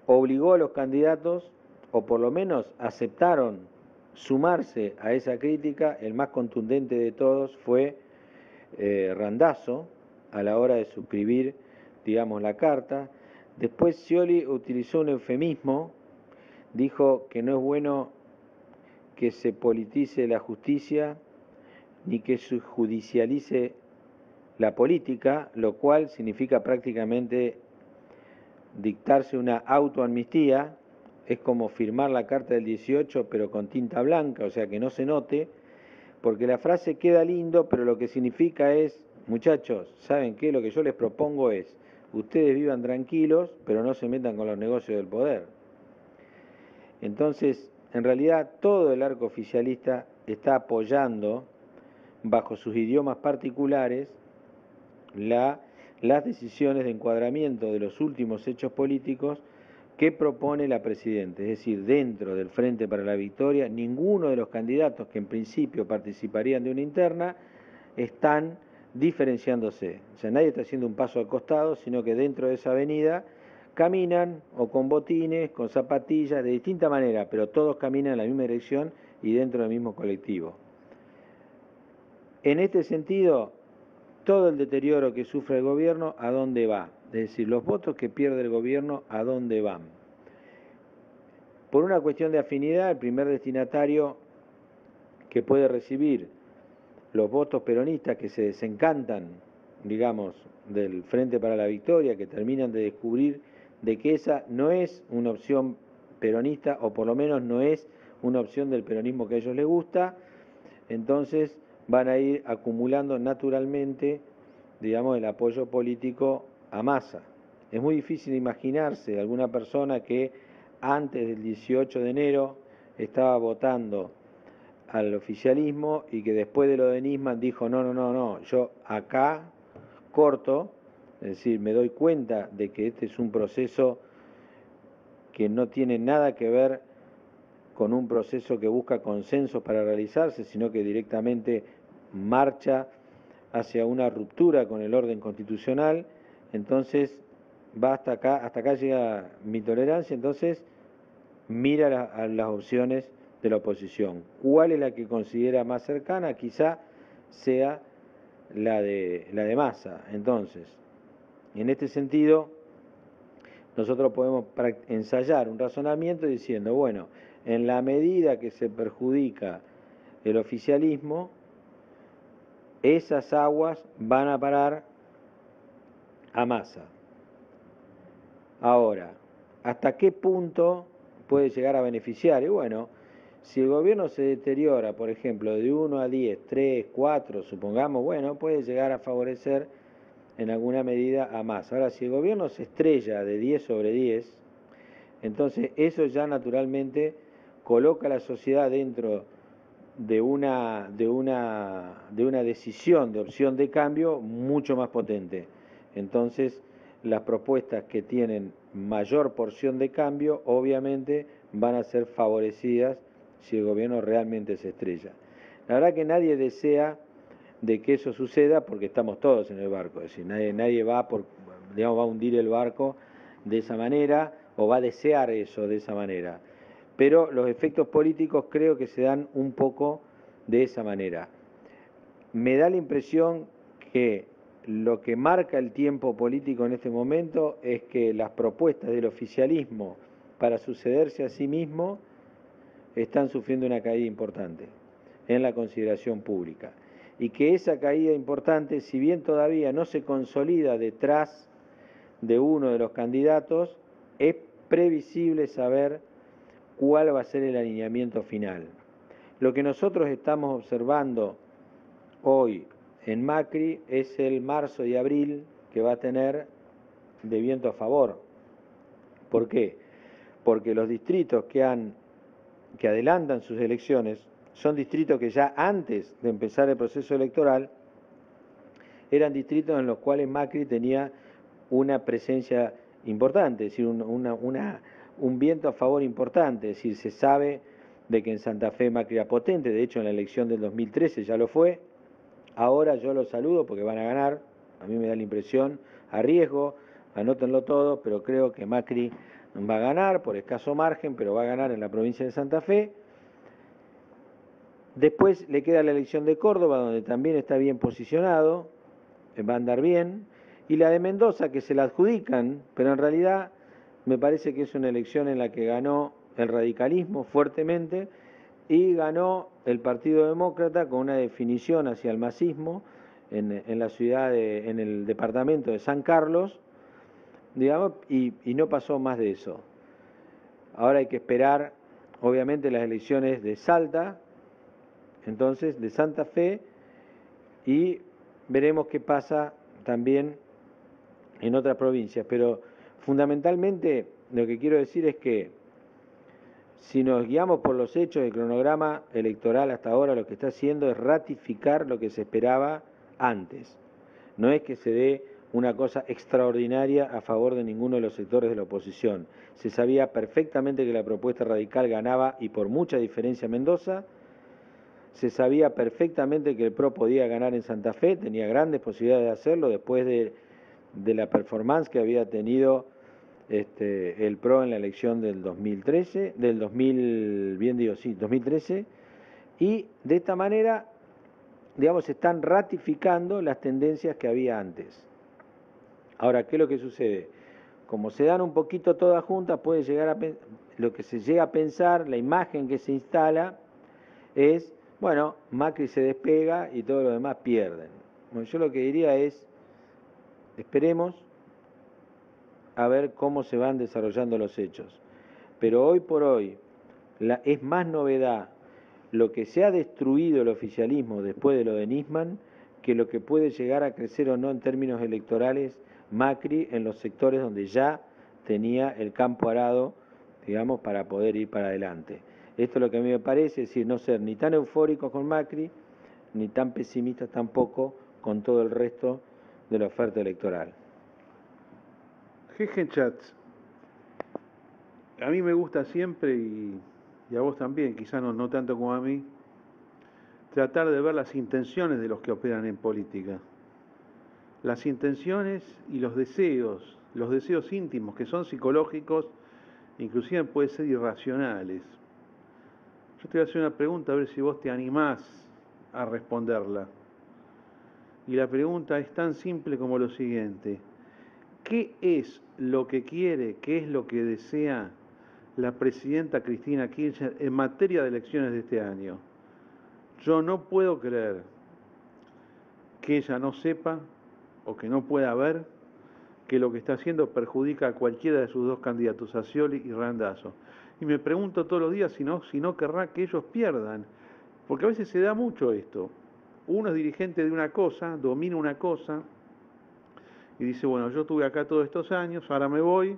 obligó a los candidatos, o por lo menos aceptaron sumarse a esa crítica. El más contundente de todos fue Randazzo a la hora de suscribir, digamos, la carta. Después Scioli utilizó un eufemismo, dijo que no es bueno que se politice la justicia ni que se judicialice la política, lo cual significa prácticamente dictarse una autoamnistía. Es como firmar la carta del 18 pero con tinta blanca, o sea que no se note, porque la frase queda lindo, pero lo que significa es, muchachos, ¿saben qué? Lo que yo les propongo es, ustedes vivan tranquilos, pero no se metan con los negocios del poder. Entonces, en realidad, todo el arco oficialista está apoyando, bajo sus idiomas particulares, las decisiones de encuadramiento de los últimos hechos políticos que propone la Presidenta. Es decir, dentro del Frente para la Victoria, ninguno de los candidatos que en principio participarían de una interna están diferenciándose. O sea, nadie está haciendo un paso al costado, sino que dentro de esa avenida caminan o con botines, con zapatillas, de distinta manera, pero todos caminan en la misma dirección y dentro del mismo colectivo. En este sentido, todo el deterioro que sufre el gobierno, ¿a dónde va? Es decir, los votos que pierde el gobierno, ¿a dónde van? Por una cuestión de afinidad, el primer destinatario que puede recibir los votos peronistas que se desencantan, digamos, del Frente para la Victoria, que terminan de descubrir de que esa no es una opción peronista, o por lo menos no es una opción del peronismo que a ellos les gusta, entonces van a ir acumulando naturalmente, digamos, el apoyo político a Massa. Es muy difícil imaginarse alguna persona que antes del 18 de enero estaba votando al oficialismo y que después de lo de Nisman dijo no, yo acá corto, es decir, me doy cuenta de que este es un proceso que no tiene nada que ver con un proceso que busca consensos para realizarse, sino que directamente marcha hacia una ruptura con el orden constitucional, entonces va hasta acá llega mi tolerancia, entonces mira a las opciones de la oposición. ¿Cuál es la que considera más cercana? Quizá sea la de Massa. Entonces, en este sentido, nosotros podemos ensayar un razonamiento diciendo, bueno, en la medida que se perjudica el oficialismo, esas aguas van a parar a Massa. Ahora, ¿hasta qué punto puede llegar a beneficiar? Y bueno, si el gobierno se deteriora, por ejemplo, de 1 a 10, 3, 4, supongamos, bueno, puede llegar a favorecer en alguna medida a Massa. Ahora, si el gobierno se estrella de 10 sobre 10, entonces eso ya naturalmente coloca a la sociedad dentro de una decisión de opción de cambio mucho más potente. Entonces, las propuestas que tienen mayor porción de cambio, obviamente, van a ser favorecidas si el gobierno realmente se estrella. La verdad que nadie desea de que eso suceda porque estamos todos en el barco, es decir, nadie va va a hundir el barco de esa manera o va a desear eso de esa manera. Pero los efectos políticos creo que se dan un poco de esa manera. Me da la impresión que lo que marca el tiempo político en este momento es que las propuestas del oficialismo para sucederse a sí mismo están sufriendo una caída importante en la consideración pública. Y que esa caída importante, si bien todavía no se consolida detrás de uno de los candidatos, es previsible saber cuál va a ser el alineamiento final. Lo que nosotros estamos observando hoy en Macri es el marzo y abril que va a tener de viento a favor. ¿Por qué? Porque los distritos que adelantan sus elecciones son distritos que ya antes de empezar el proceso electoral eran distritos en los cuales Macri tenía una presencia importante, es decir, un viento a favor importante, es decir, se sabe de que en Santa Fe Macri era potente, de hecho en la elección del 2013 ya lo fue, ahora yo los saludo porque van a ganar, a mí me da la impresión, a riesgo, anótenlo todo, pero creo que Macri va a ganar por escaso margen, pero va a ganar en la provincia de Santa Fe. Después le queda la elección de Córdoba, donde también está bien posicionado, va a andar bien, y la de Mendoza, que se la adjudican, pero en realidad me parece que es una elección en la que ganó el radicalismo fuertemente y ganó el Partido Demócrata con una definición hacia el masismo en la ciudad, en el departamento de San Carlos, digamos, y no pasó más de eso. Ahora hay que esperar, obviamente, las elecciones de Salta, entonces de Santa Fe, y veremos qué pasa también en otras provincias. Pero fundamentalmente lo que quiero decir es que si nos guiamos por los hechos, el cronograma electoral hasta ahora lo que está haciendo es ratificar lo que se esperaba antes. No es que se dé una cosa extraordinaria a favor de ninguno de los sectores de la oposición. Se sabía perfectamente que la propuesta radical ganaba y por mucha diferencia en Mendoza. Se sabía perfectamente que el PRO podía ganar en Santa Fe, tenía grandes posibilidades de hacerlo después de la performance que había tenido el PRO en la elección del 2013, 2013, y de esta manera, digamos, se están ratificando las tendencias que había antes. Ahora, ¿qué es lo que sucede? Como se dan un poquito todas juntas, puede llegar lo que se llega a pensar, la imagen que se instala es, bueno, Macri se despega y todos los demás pierden. Bueno, yo lo que diría es, esperemos a ver cómo se van desarrollando los hechos. Pero hoy por hoy es más novedad lo que se ha destruido el oficialismo después de lo de Nisman que lo que puede llegar a crecer o no en términos electorales Macri en los sectores donde ya tenía el campo arado, digamos, para poder ir para adelante. Esto es lo que a mí me parece, es decir, no ser ni tan eufóricos con Macri, ni tan pesimistas tampoco con todo el resto de la oferta electoral. Chats, a mí me gusta siempre, y a vos también, quizás no tanto como a mí, tratar de ver las intenciones de los que operan en política. Las intenciones y los deseos íntimos, que son psicológicos, inclusive pueden ser irracionales. Yo te voy a hacer una pregunta, a ver si vos te animás a responderla. Y la pregunta es tan simple como lo siguiente: ¿qué es lo que quiere, qué es lo que desea la presidenta Cristina Kirchner en materia de elecciones de este año? Yo no puedo creer que ella no sepa o que no pueda ver que lo que está haciendo perjudica a cualquiera de sus dos candidatos, a Scioli y Randazzo. Y me pregunto todos los días si no querrá que ellos pierdan, porque a veces se da mucho esto. Uno es dirigente de una cosa, domina una cosa, y dice, bueno, yo estuve acá todos estos años, ahora me voy,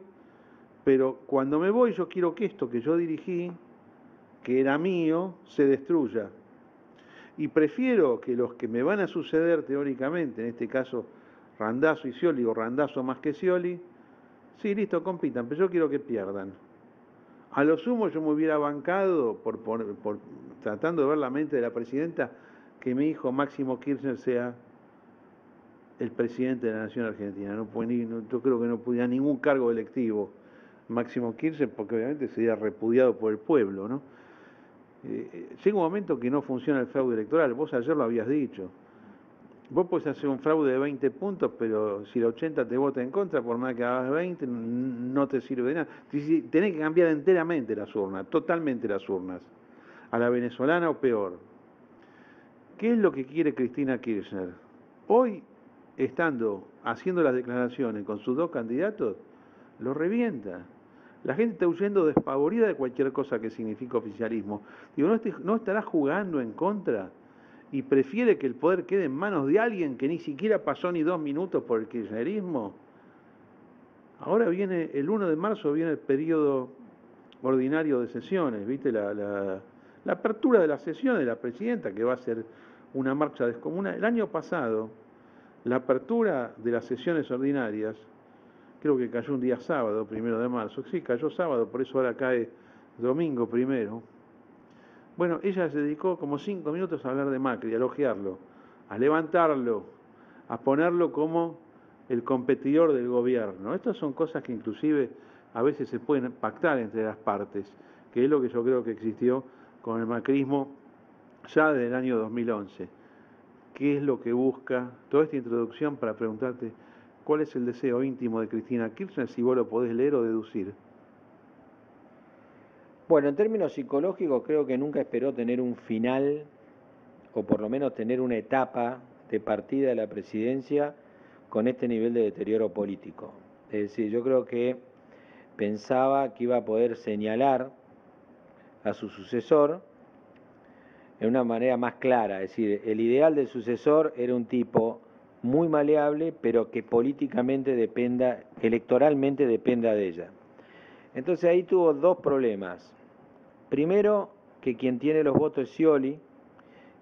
pero cuando me voy yo quiero que esto que yo dirigí, que era mío, se destruya. Y prefiero que los que me van a suceder teóricamente, en este caso Randazzo y Scioli, o Randazzo más que Scioli, sí, listo, compitan, pero yo quiero que pierdan. A lo sumo yo me hubiera bancado, por tratando de ver la mente de la presidenta, que mi hijo Máximo Kirchner sea el presidente de la Nación Argentina. Yo creo que no podía ningún cargo electivo Máximo Kirchner, porque obviamente sería repudiado por el pueblo, ¿no? Llega un momento que no funciona el fraude electoral. Vos ayer lo habías dicho. Vos podés hacer un fraude de 20 puntos, pero si el 80 te vota en contra, por más que hagas 20, no te sirve de nada. Tenés que cambiar enteramente las urnas, totalmente las urnas, a la venezolana o peor. ¿Qué es lo que quiere Cristina Kirchner? Hoy, haciendo las declaraciones con sus dos candidatos, lo revienta. La gente está huyendo despavorida de cualquier cosa que signifique oficialismo. Digo, ¿no estará jugando en contra y prefiere que el poder quede en manos de alguien que ni siquiera pasó ni 2 minutos por el kirchnerismo? Ahora viene, el 1 de marzo viene el periodo ordinario de sesiones, ¿viste? La apertura de las sesiones de la presidenta, que va a ser una marcha descomunal. El año pasado, la apertura de las sesiones ordinarias, creo que cayó un día sábado, 1 de marzo. Sí, cayó sábado, por eso ahora cae domingo 1. Bueno, ella se dedicó como 5 minutos a hablar de Macri, a elogiarlo, a levantarlo, a ponerlo como el competidor del gobierno. Estas son cosas que inclusive a veces se pueden pactar entre las partes, que es lo que yo creo que existió con el macrismo ya desde el año 2011. ¿Qué es lo que busca? Toda esta introducción para preguntarte cuál es el deseo íntimo de Cristina Kirchner, si vos lo podés leer o deducir. Bueno, en términos psicológicos creo que nunca esperó tener un final, o por lo menos tener una etapa de partida de la presidencia con este nivel de deterioro político. Es decir, yo creo que pensaba que iba a poder señalar a su sucesor en una manera más clara. Es decir, el ideal del sucesor era un tipo muy maleable, pero que políticamente dependa, electoralmente dependa de ella. Entonces ahí tuvo dos problemas. Primero, que quien tiene los votos es Scioli,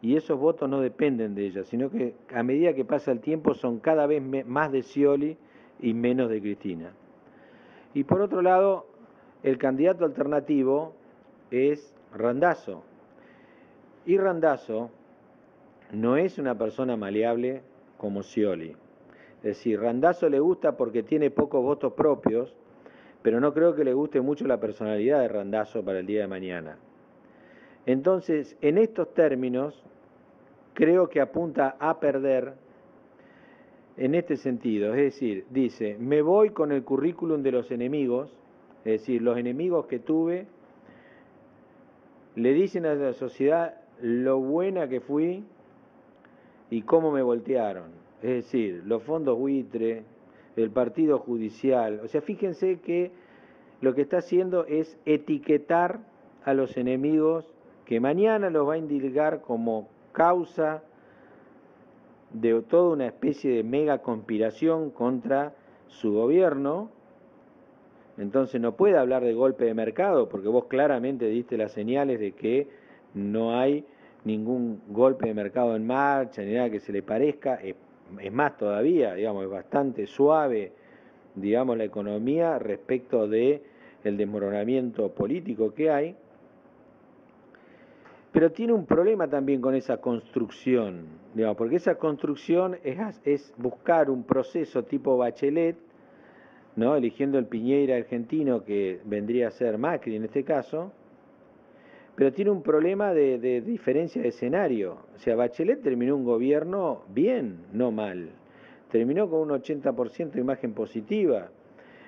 y esos votos no dependen de ella, sino que a medida que pasa el tiempo son cada vez más de Scioli y menos de Cristina. Y por otro lado, el candidato alternativo es Randazzo. Y Randazzo no es una persona maleable como Scioli. Es decir, Randazzo le gusta porque tiene pocos votos propios, pero no creo que le guste mucho la personalidad de Randazzo para el día de mañana. Entonces, en estos términos, creo que apunta a perder en este sentido. Es decir, dice, me voy con el currículum de los enemigos, es decir, los enemigos que tuve, le dicen a la sociedad lo buena que fui y cómo me voltearon. Es decir, los fondos buitre, el partido judicial. O sea, fíjense que lo que está haciendo es etiquetar a los enemigos que mañana los va a indilgar como causa de toda una especie de mega conspiración contra su gobierno. Entonces no puede hablar de golpe de mercado, porque vos claramente diste las señales de que no hay ningún golpe de mercado en marcha, ni nada que se le parezca. Es más todavía, digamos, es bastante suave, digamos, la economía respecto de el desmoronamiento político que hay. Pero tiene un problema también con esa construcción, digamos, porque esa construcción es buscar un proceso tipo Bachelet, ¿no? Eligiendo el Piñera argentino, que vendría a ser Macri en este caso, pero tiene un problema de diferencia de escenario. O sea, Bachelet terminó un gobierno bien, no mal. Terminó con un 80% de imagen positiva,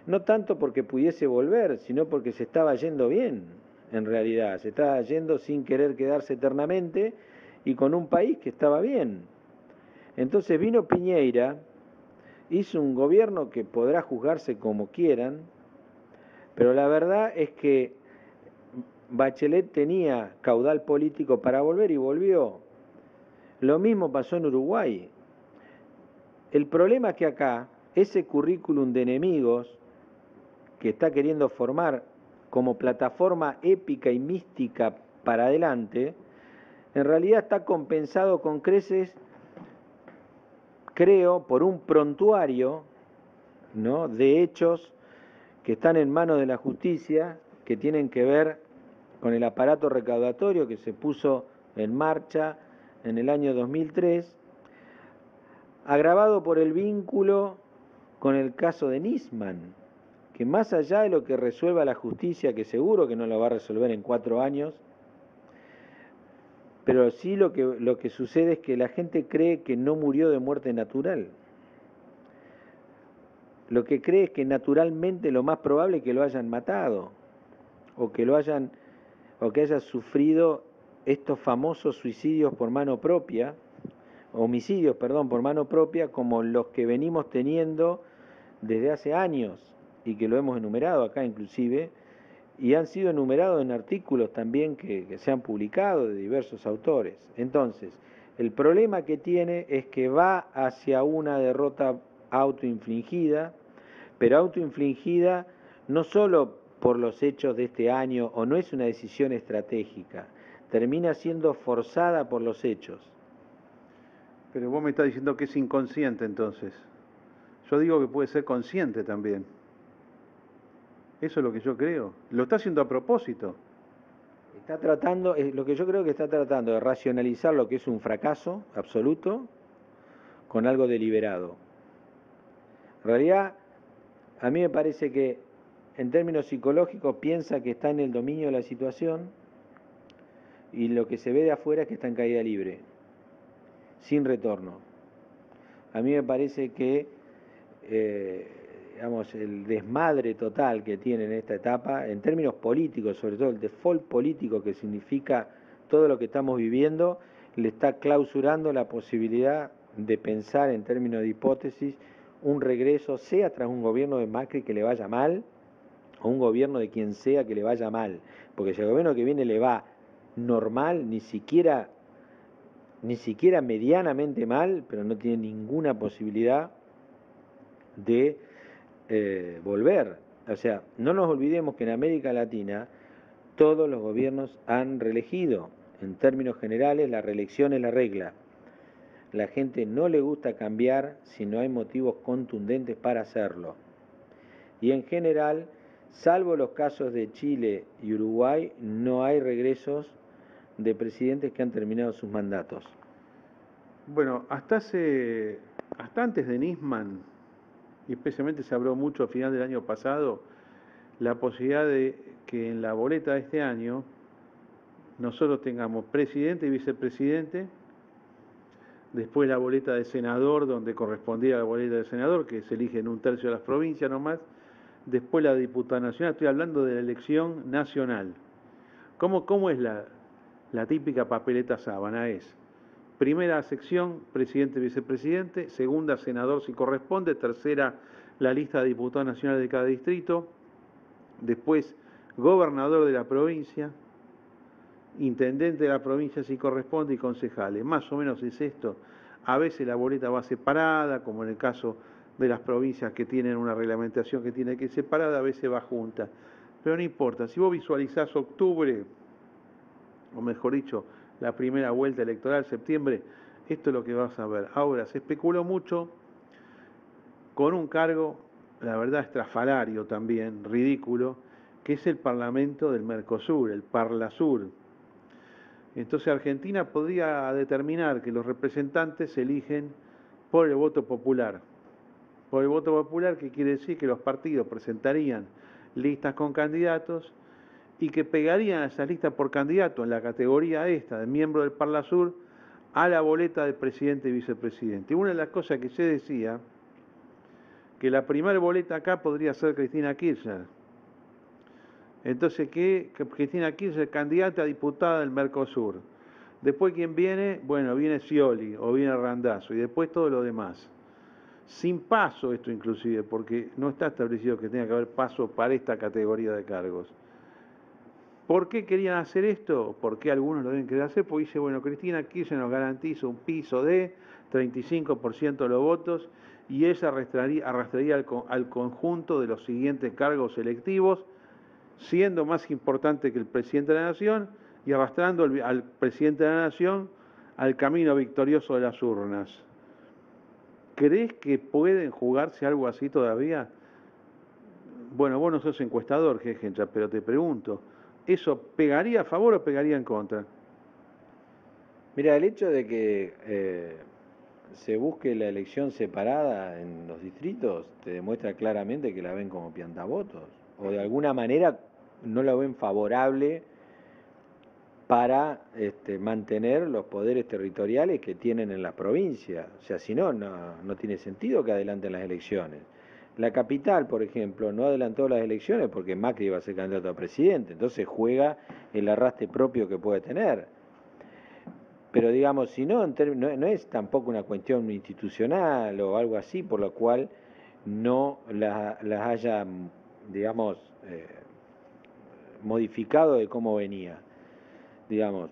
no tanto porque pudiese volver, sino porque se estaba yendo bien. En realidad, se estaba yendo sin querer quedarse eternamente y con un país que estaba bien. Entonces vino Piñera, hizo un gobierno que podrá juzgarse como quieran, pero la verdad es que Bachelet tenía caudal político para volver y volvió. Lo mismo pasó en Uruguay. El problema es que acá, ese currículum de enemigos que está queriendo formar como plataforma épica y mística para adelante, en realidad está compensado con creces, creo, por un prontuario, ¿no?, de hechos que están en manos de la justicia, que tienen que ver con el aparato recaudatorio que se puso en marcha en el año 2003, agravado por el vínculo con el caso de Nisman, que más allá de lo que resuelva la justicia, que seguro que no lo va a resolver en 4 años, pero sí lo que sucede es que la gente cree que no murió de muerte natural. Lo que cree es que naturalmente lo más probable es que lo hayan matado, o que haya sufrido estos famosos suicidios por mano propia, homicidios, perdón, por mano propia, como los que venimos teniendo desde hace años, y que lo hemos enumerado acá inclusive, y han sido enumerados en artículos también que se han publicado de diversos autores. Entonces, el problema que tiene es que va hacia una derrota autoinfligida, pero autoinfligida no solo por los hechos de este año, o no es una decisión estratégica, termina siendo forzada por los hechos. Pero vos me estás diciendo que es inconsciente entonces. Yo digo que puede ser consciente también. Eso es lo que yo creo. Lo está haciendo a propósito. Está tratando, lo que yo creo que está tratando de racionalizar lo que es un fracaso absoluto con algo deliberado. En realidad, a mí me parece que en términos psicológicos piensa que está en el dominio de la situación y lo que se ve de afuera es que está en caída libre, sin retorno. A mí me parece que el desmadre total que tiene en esta etapa, en términos políticos, sobre todo el default político que significa todo lo que estamos viviendo, le está clausurando la posibilidad de pensar en términos de hipótesis un regreso, sea tras un gobierno de Macri que le vaya mal, o un gobierno de quien sea que le vaya mal, porque si al gobierno que viene le va normal, ni siquiera ni siquiera medianamente mal, pero no tiene ninguna posibilidad de volver. O sea, no nos olvidemos que en América Latina todos los gobiernos han reelegido. En términos generales, la reelección es la regla. La gente no le gusta cambiar si no hay motivos contundentes para hacerlo. Y en general, salvo los casos de Chile y Uruguay, no hay regresos de presidentes que han terminado sus mandatos. Bueno, hasta antes de Nisman, y especialmente se habló mucho a final del año pasado, la posibilidad de que en la boleta de este año nosotros tengamos presidente y vicepresidente, después la boleta de senador, donde correspondía a la boleta de senador, que se elige en 1/3 de las provincias nomás, después la de diputada nacional. Estoy hablando de la elección nacional. ¿Cómo es la típica papeleta sábana? Es primera sección, presidente, vicepresidente; segunda, senador si corresponde; tercera, la lista de diputados nacionales de cada distrito; después, gobernador de la provincia, intendente de la provincia si corresponde, y concejales. Más o menos es esto. A veces la boleta va separada, como en el caso de las provincias que tienen una reglamentación que tiene que ir separada, a veces va junta. Pero no importa, si vos visualizás octubre, o mejor dicho, la primera vuelta electoral, septiembre, esto es lo que vas a ver. Ahora, se especuló mucho con un cargo, la verdad, estrafalario también, ridículo, que es el Parlamento del Mercosur, el Parlasur. Entonces Argentina podría determinar que los representantes se eligen por el voto popular. Por el voto popular, que quiere decir que los partidos presentarían listas con candidatos y que pegarían a esa lista por candidato en la categoría esta de miembro del Parlasur a la boleta de presidente y vicepresidente. Y una de las cosas que se decía, que la primera boleta acá podría ser Cristina Kirchner. Entonces, que Cristina Kirchner, candidata a diputada del Mercosur. Después, ¿quién viene? Bueno, viene Scioli o viene Randazzo, y después todo lo demás. Sin paso esto inclusive, porque no está establecido que tenga que haber paso para esta categoría de cargos. ¿Por qué querían hacer esto? ¿Por qué algunos lo deben querer hacer? Porque dice, bueno, Cristina Kirchner nos garantiza un piso de 35% de los votos y ella arrastraría al conjunto de los siguientes cargos electivos, siendo más importante que el presidente de la Nación y arrastrando al presidente de la Nación al camino victorioso de las urnas. ¿Crees que pueden jugarse algo así todavía? Bueno, vos no sos encuestador, Gegencha, pero te pregunto, ¿eso pegaría a favor o pegaría en contra? Mira, el hecho de que se busque la elección separada en los distritos te demuestra claramente que la ven como piantavotos, o de alguna manera no la ven favorable para mantener los poderes territoriales que tienen en las provincias. O sea, si no tiene sentido que adelanten las elecciones. La capital, por ejemplo, no adelantó las elecciones porque Macri iba a ser candidato a presidente, entonces juega el arrastre propio que puede tener. Pero digamos, si no, no es tampoco una cuestión institucional o algo así por lo cual no las haya, digamos, modificado de cómo venía. Digamos,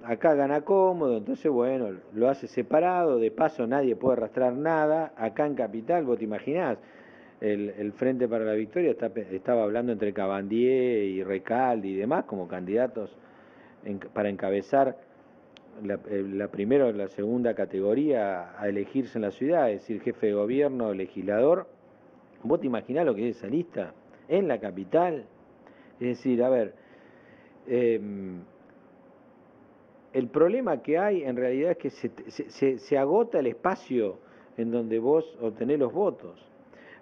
acá gana cómodo, entonces bueno, lo hace separado, de paso nadie puede arrastrar nada. Acá en Capital, vos te imaginás, el Frente para la Victoria estaba hablando entre Cabandier y Recalde y demás como candidatos para encabezar la primera o la segunda categoría a elegirse en la ciudad, es decir, jefe de gobierno, legislador. ¿Vos te imaginás lo que es esa lista? En la capital. Es decir, a ver, el problema que hay en realidad es que se agota el espacio en donde vos obtenés los votos.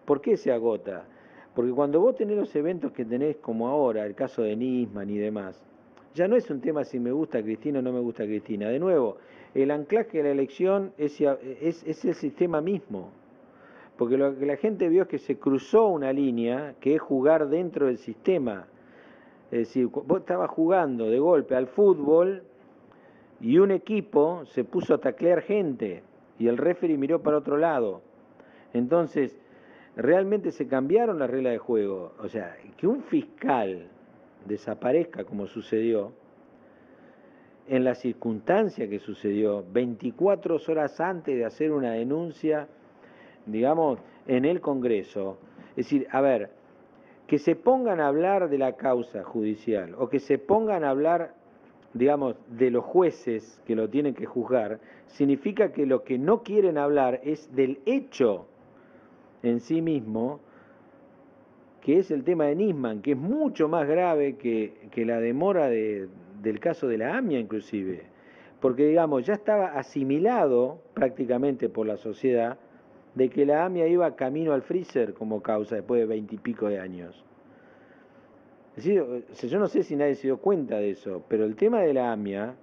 ¿Por qué se agota? Porque cuando vos tenés los eventos que tenés como ahora, el caso de Nisman y demás, ya no es un tema si me gusta Cristina o no me gusta Cristina. De nuevo, el anclaje de la elección es el sistema mismo. Porque lo que la gente vio es que se cruzó una línea que es jugar dentro del sistema. Es decir, vos estabas jugando de golpe al fútbol y un equipo se puso a taclear gente y el referee miró para otro lado. Entonces, realmente se cambiaron las reglas de juego. O sea, que un fiscal desaparezca como sucedió, en la circunstancia que sucedió, 24 horas antes de hacer una denuncia, digamos, en el Congreso. Es decir, a ver, que se pongan a hablar de la causa judicial o que se pongan a hablar, digamos, de los jueces que lo tienen que juzgar, significa que lo que no quieren hablar es del hecho en sí mismo, que es el tema de Nisman, que es mucho más grave que la demora del caso de la AMIA inclusive, porque digamos, ya estaba asimilado prácticamente por la sociedad de que la AMIA iba camino al freezer como causa después de 20 y pico de años. Es decir, yo no sé si nadie se dio cuenta de eso, pero el tema de la AMIA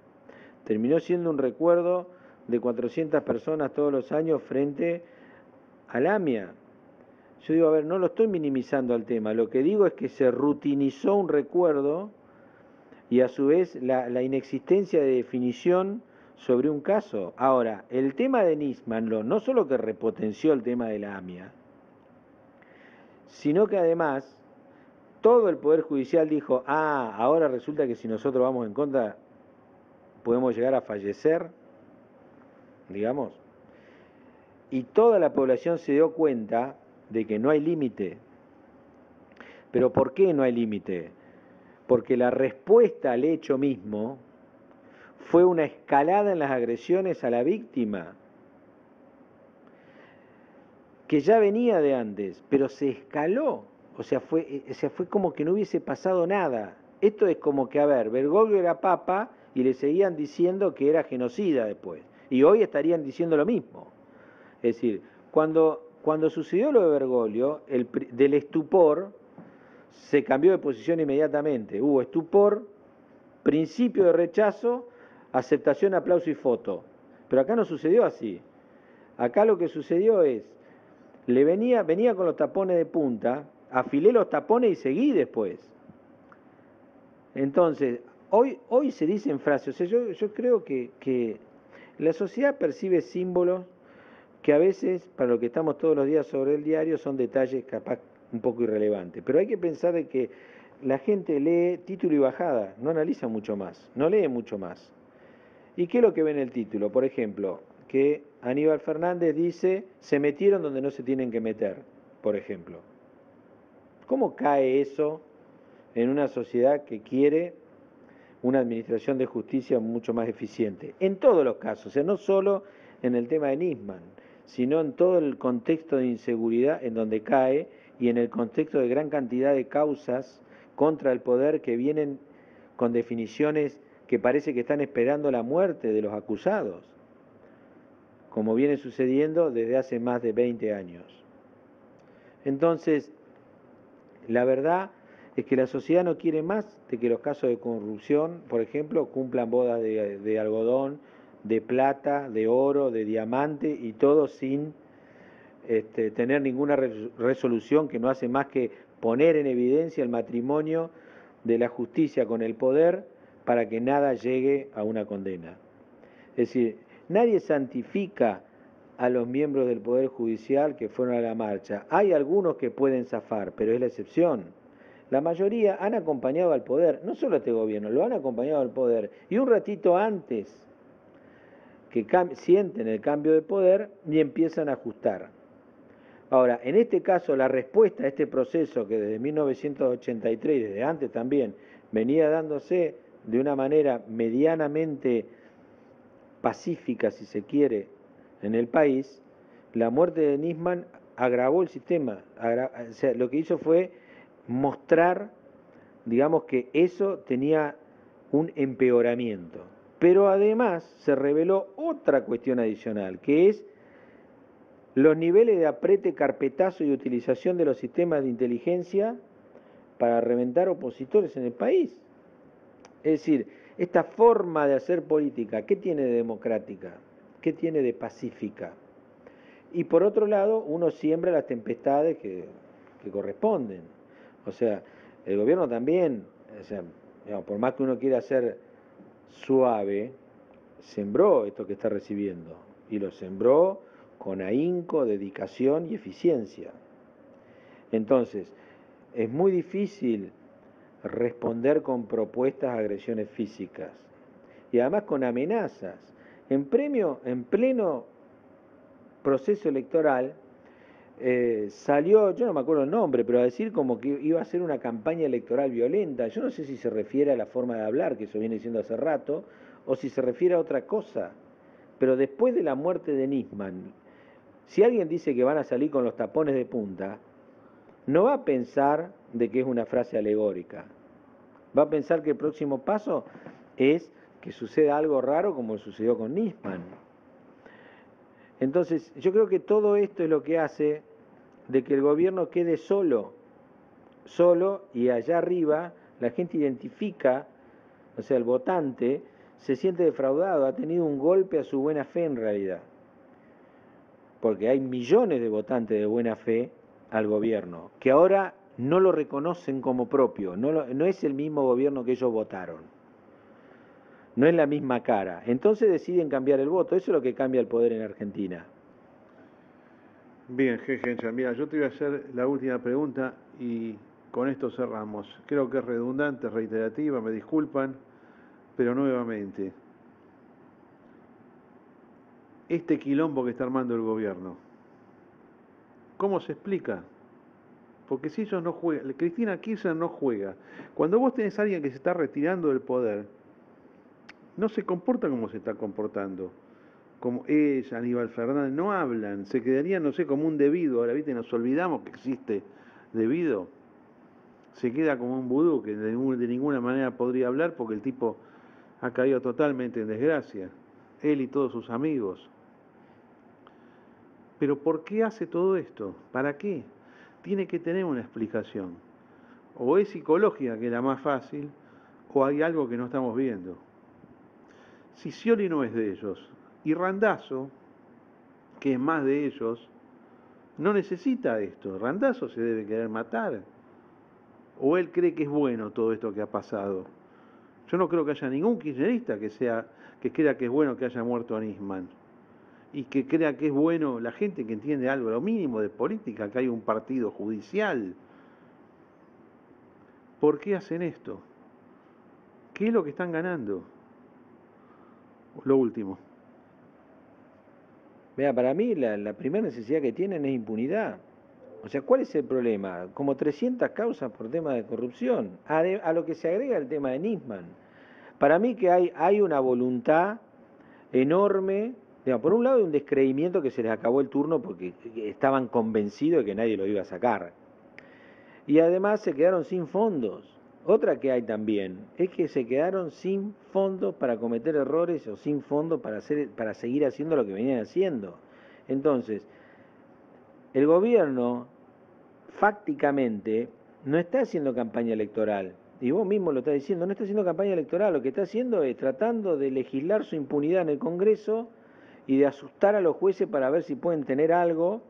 terminó siendo un recuerdo de 400 personas todos los años frente a la AMIA. Yo digo, a ver, no lo estoy minimizando al tema, lo que digo es que se rutinizó un recuerdo y a su vez la inexistencia de definición sobre un caso. Ahora, el tema de Nisman no solo que repotenció el tema de la AMIA, sino que además todo el Poder Judicial dijo, ahora resulta que si nosotros vamos en contra podemos llegar a fallecer, digamos. Y toda la población se dio cuenta de que no hay límite. ¿Pero por qué no hay límite? Porque la respuesta al hecho mismo fue una escalada en las agresiones a la víctima, que ya venía de antes, pero se escaló. O sea, fue como que no hubiese pasado nada. Esto es como que, a ver, Bergoglio era papa y le seguían diciendo que era genocida después. Y hoy estarían diciendo lo mismo. Es decir, cuando sucedió lo de Bergoglio, del estupor se cambió de posición inmediatamente. Hubo estupor, principio de rechazo, aceptación, aplauso y foto. Pero acá no sucedió así. Acá lo que sucedió es, venía con los tapones de punta, afilé los tapones y seguí después. Entonces, hoy se dicen frases, o sea, yo creo que la sociedad percibe símbolos que a veces, para lo que estamos todos los días sobre el diario, son detalles capaz un poco irrelevantes. Pero hay que pensar de que la gente lee título y bajada, no analiza mucho más, no lee mucho más. ¿Y qué es lo que ve en el título? Por ejemplo, que Aníbal Fernández dice, se metieron donde no se tienen que meter, por ejemplo. ¿Cómo cae eso en una sociedad que quiere una administración de justicia mucho más eficiente? En todos los casos, o sea, no solo en el tema de Nisman, sino en todo el contexto de inseguridad en donde cae y en el contexto de gran cantidad de causas contra el poder que vienen con definiciones que parece que están esperando la muerte de los acusados, como viene sucediendo desde hace más de 20 años. Entonces, la verdad es que la sociedad no quiere más de que los casos de corrupción, por ejemplo, cumplan bodas de algodón, de plata, de oro, de diamante y todo sin tener ninguna resolución que no hace más que poner en evidencia el matrimonio de la justicia con el poder para que nada llegue a una condena. Es decir, nadie santifica a los miembros del Poder Judicial que fueron a la marcha. Hay algunos que pueden zafar, pero es la excepción. La mayoría han acompañado al poder, no solo a este gobierno, lo han acompañado al poder. Y un ratito antes que sienten el cambio de poder y empiezan a ajustar. Ahora, en este caso, la respuesta a este proceso que desde 1983 y desde antes también venía dándose de una manera medianamente pacífica, si se quiere, en el país, la muerte de Nisman agravó el sistema. O sea, lo que hizo fue mostrar, digamos, que eso tenía un empeoramiento. Pero además se reveló otra cuestión adicional, que es los niveles de aprete, carpetazo y utilización de los sistemas de inteligencia para reventar opositores en el país. Es decir, esta forma de hacer política, ¿qué tiene de democrática? ¿Qué tiene de pacífica? Y por otro lado, uno siembra las tempestades que corresponden. O sea, el gobierno también, o sea, digamos, por más que uno quiera ser suave, sembró esto que está recibiendo. Y lo sembró con ahínco, dedicación y eficiencia. Entonces, es muy difícil responder con propuestas a agresiones físicas. y además con amenazas. En pleno proceso electoral, salió, yo no me acuerdo el nombre, pero a decir como que iba a ser una campaña electoral violenta. Yo no sé si se refiere a la forma de hablar, que eso viene diciendo hace rato, o si se refiere a otra cosa. Pero después de la muerte de Nisman, si alguien dice que van a salir con los tapones de punta, no va a pensar de que es una frase alegórica. Va a pensar que el próximo paso es que suceda algo raro como sucedió con Nisman. Entonces, yo creo que todo esto es lo que hace de que el gobierno quede solo, y allá arriba la gente identifica, o sea, el votante se siente defraudado, ha tenido un golpe a su buena fe en realidad, porque hay millones de votantes de buena fe al gobierno, que ahora no lo reconocen como propio, no es el mismo gobierno que ellos votaron, no es la misma cara, entonces deciden cambiar el voto, eso es lo que cambia el poder en Argentina. Bien, Gencha, mira, yo te voy a hacer la última pregunta y con esto cerramos. Creo que es redundante, reiterativa, me disculpan, pero nuevamente, este quilombo que está armando el gobierno, ¿cómo se explica? Porque si ellos no juegan, Cristina Kirchner no juega. Cuando vos tenés a alguien que se está retirando del poder, no se comporta como se está comportando. Como ella, Aníbal Fernández, no hablan, se quedarían, no sé, como un debido. Ahora, viste, nos olvidamos que existe debido. Se queda como un vudú que de ninguna manera podría hablar porque el tipo ha caído totalmente en desgracia. Él y todos sus amigos. Pero ¿por qué hace todo esto? ¿Para qué? Tiene que tener una explicación. O es psicológica, que es la más fácil, o hay algo que no estamos viendo. Si Scioli no es de ellos, y Randazzo, que es más de ellos, no necesita esto. Randazzo se debe querer matar. O él cree que es bueno todo esto que ha pasado. Yo no creo que haya ningún kirchnerista que crea que es bueno que haya muerto Nisman. Y que crea que es bueno la gente que entiende algo, lo mínimo de política, que hay un partido judicial. ¿Por qué hacen esto? ¿Qué es lo que están ganando? Lo último. Mira, para mí la primera necesidad que tienen es impunidad. O sea, ¿cuál es el problema? Como 300 causas por tema de corrupción, a lo que se agrega el tema de Nisman. Para mí que hay una voluntad enorme, digamos, por un lado hay un descreimiento que se les acabó el turno porque estaban convencidos de que nadie lo iba a sacar. Y además se quedaron sin fondos. Otra que hay también es que se quedaron sin fondos para cometer errores o sin fondos para seguir haciendo lo que venían haciendo. Entonces, el gobierno fácticamente no está haciendo campaña electoral. Y vos mismo lo estás diciendo, no está haciendo campaña electoral, lo que está haciendo es tratando de legislar su impunidad en el Congreso y de asustar a los jueces para ver si pueden tener algo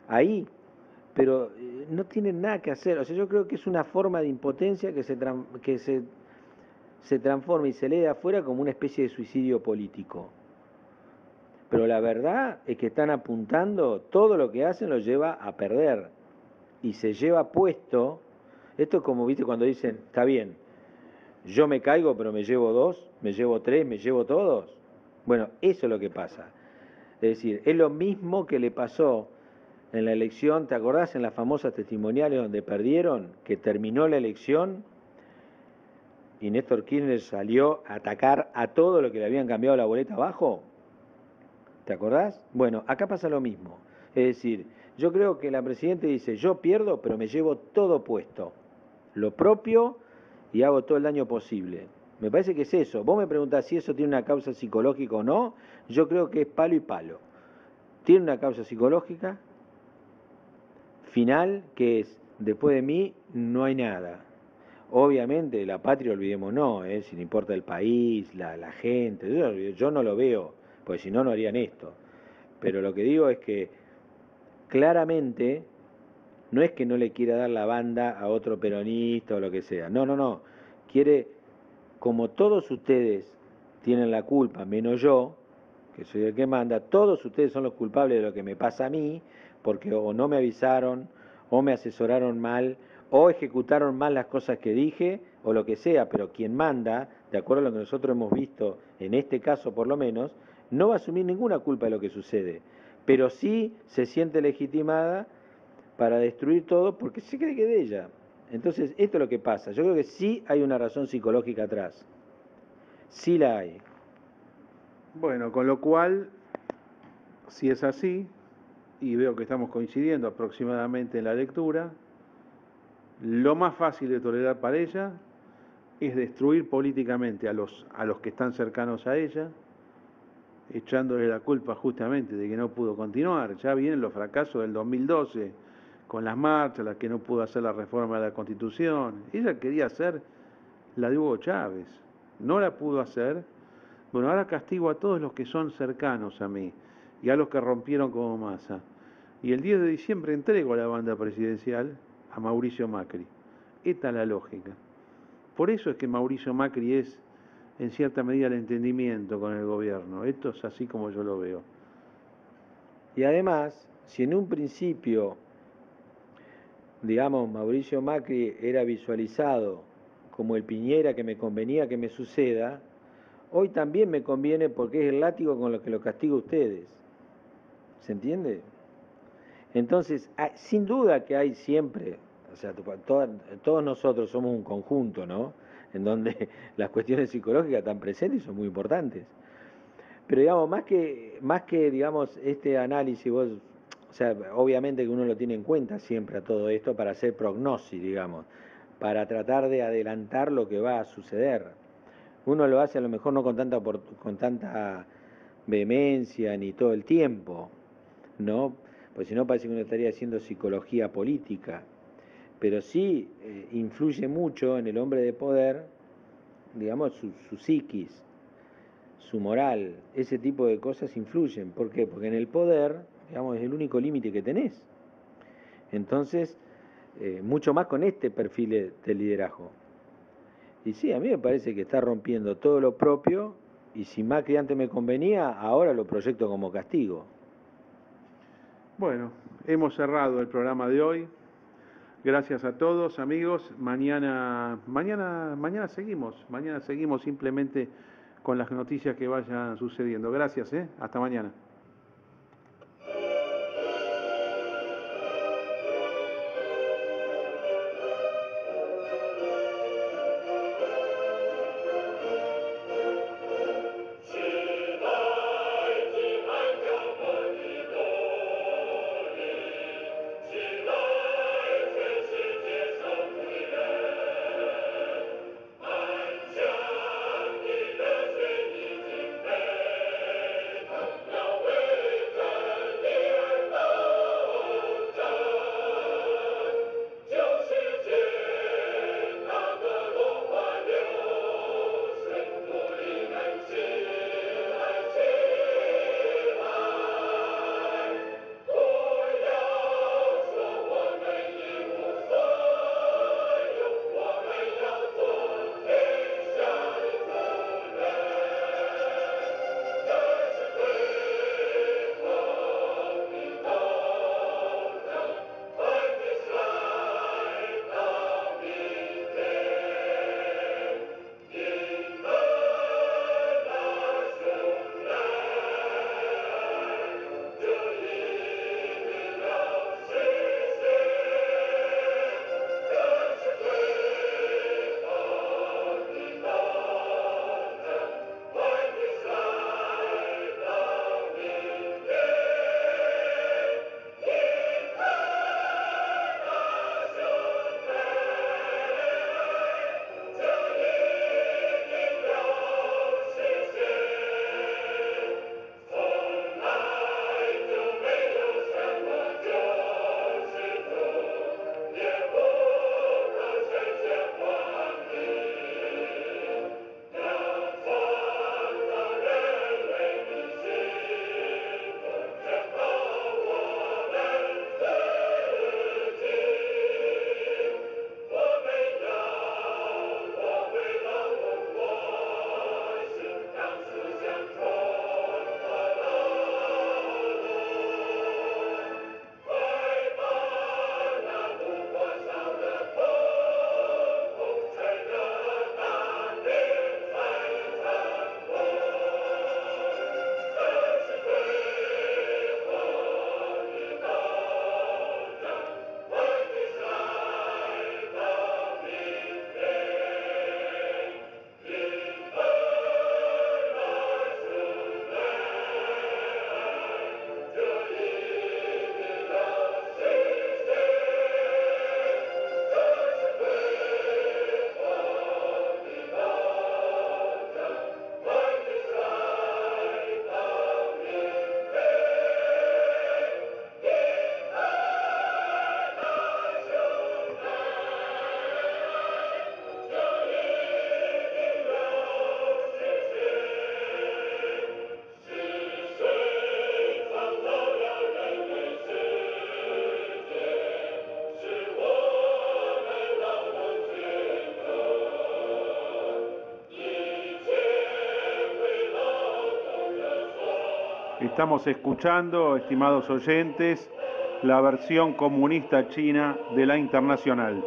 ahí. Pero no tienen nada que hacer. O sea, yo creo que es una forma de impotencia que se transforma y se lee de afuera como una especie de suicidio político. Pero la verdad es que están apuntando, todo lo que hacen lo lleva a perder. Y se lleva puesto, esto es como, viste, cuando dicen, está bien, yo me caigo pero me llevo 2, me llevo 3, me llevo todos. Bueno, eso es lo que pasa. Es decir, es lo mismo que le pasó en la elección, ¿te acordás en las famosas testimoniales donde perdieron? Que terminó la elección y Néstor Kirchner salió a atacar a todo lo que le habían cambiado la boleta abajo. ¿Te acordás? Bueno, acá pasa lo mismo. Es decir, yo creo que la presidenta dice, yo pierdo, pero me llevo todo puesto. Lo propio y hago todo el daño posible. Me parece que es eso. Vos me preguntás si eso tiene una causa psicológica o no. Yo creo que es palo y palo. Tiene una causa psicológica final, que es, después de mí no hay nada. Obviamente la patria, olvidémonos, si le importa el país, la gente, yo no lo veo, porque si no, no harían esto. Pero lo que digo es que claramente no es que no le quiera dar la banda a otro peronista o lo que sea, no, quiere, como todos ustedes tienen la culpa, menos yo, que soy el que manda, todos ustedes son los culpables de lo que me pasa a mí, porque o no me avisaron, o me asesoraron mal, o ejecutaron mal las cosas que dije, o lo que sea, pero quien manda, de acuerdo a lo que nosotros hemos visto, en este caso por lo menos, no va a asumir ninguna culpa de lo que sucede, pero sí se siente legitimada para destruir todo porque se cree que es de ella. Entonces, esto es lo que pasa. Yo creo que sí hay una razón psicológica atrás. Sí la hay. Bueno, con lo cual, si es así, y veo que estamos coincidiendo aproximadamente en la lectura, lo más fácil de tolerar para ella es destruir políticamente a los que están cercanos a ella, echándole la culpa justamente de que no pudo continuar. Ya vienen los fracasos del 2012, con las marchas, las que no pudo hacer la reforma de la Constitución. Ella quería hacer la de Hugo Chávez, no la pudo hacer. Bueno, ahora castigo a todos los que son cercanos a mí y a los que rompieron como Massa. Y el 10 de diciembre entrego a la banda presidencial a Mauricio Macri. Esta es la lógica. Por eso es que Mauricio Macri es, en cierta medida, el entendimiento con el gobierno. Esto es así como yo lo veo. Y además, si en un principio, digamos, Mauricio Macri era visualizado como el Piñera que me convenía que me suceda, hoy también me conviene porque es el látigo con lo que lo castigo a ustedes. ¿Se entiende? Entonces, sin duda que hay siempre, o sea, todos nosotros somos un conjunto, ¿no? En donde las cuestiones psicológicas están presentes y son muy importantes. Pero digamos, más que digamos, este análisis, vos, o sea, obviamente que uno lo tiene en cuenta siempre a todo esto para hacer prognosis, digamos, para tratar de adelantar lo que va a suceder. Uno lo hace a lo mejor no con tanta vehemencia ni todo el tiempo, ¿no? Pues si no parece que uno estaría haciendo psicología política, pero sí influye mucho en el hombre de poder, digamos, su psiquis, su moral, ese tipo de cosas influyen. ¿Por qué? Porque en el poder, digamos, es el único límite que tenés. Entonces, mucho más con este perfil de liderazgo. Y sí, a mí me parece que está rompiendo todo lo propio, y si Macri antes me convenía, ahora lo proyecto como castigo. Bueno, hemos cerrado el programa de hoy. Gracias a todos, amigos. Mañana seguimos simplemente con las noticias que vayan sucediendo. Gracias, hasta mañana. Estamos escuchando, estimados oyentes, la versión comunista china de la Internacional.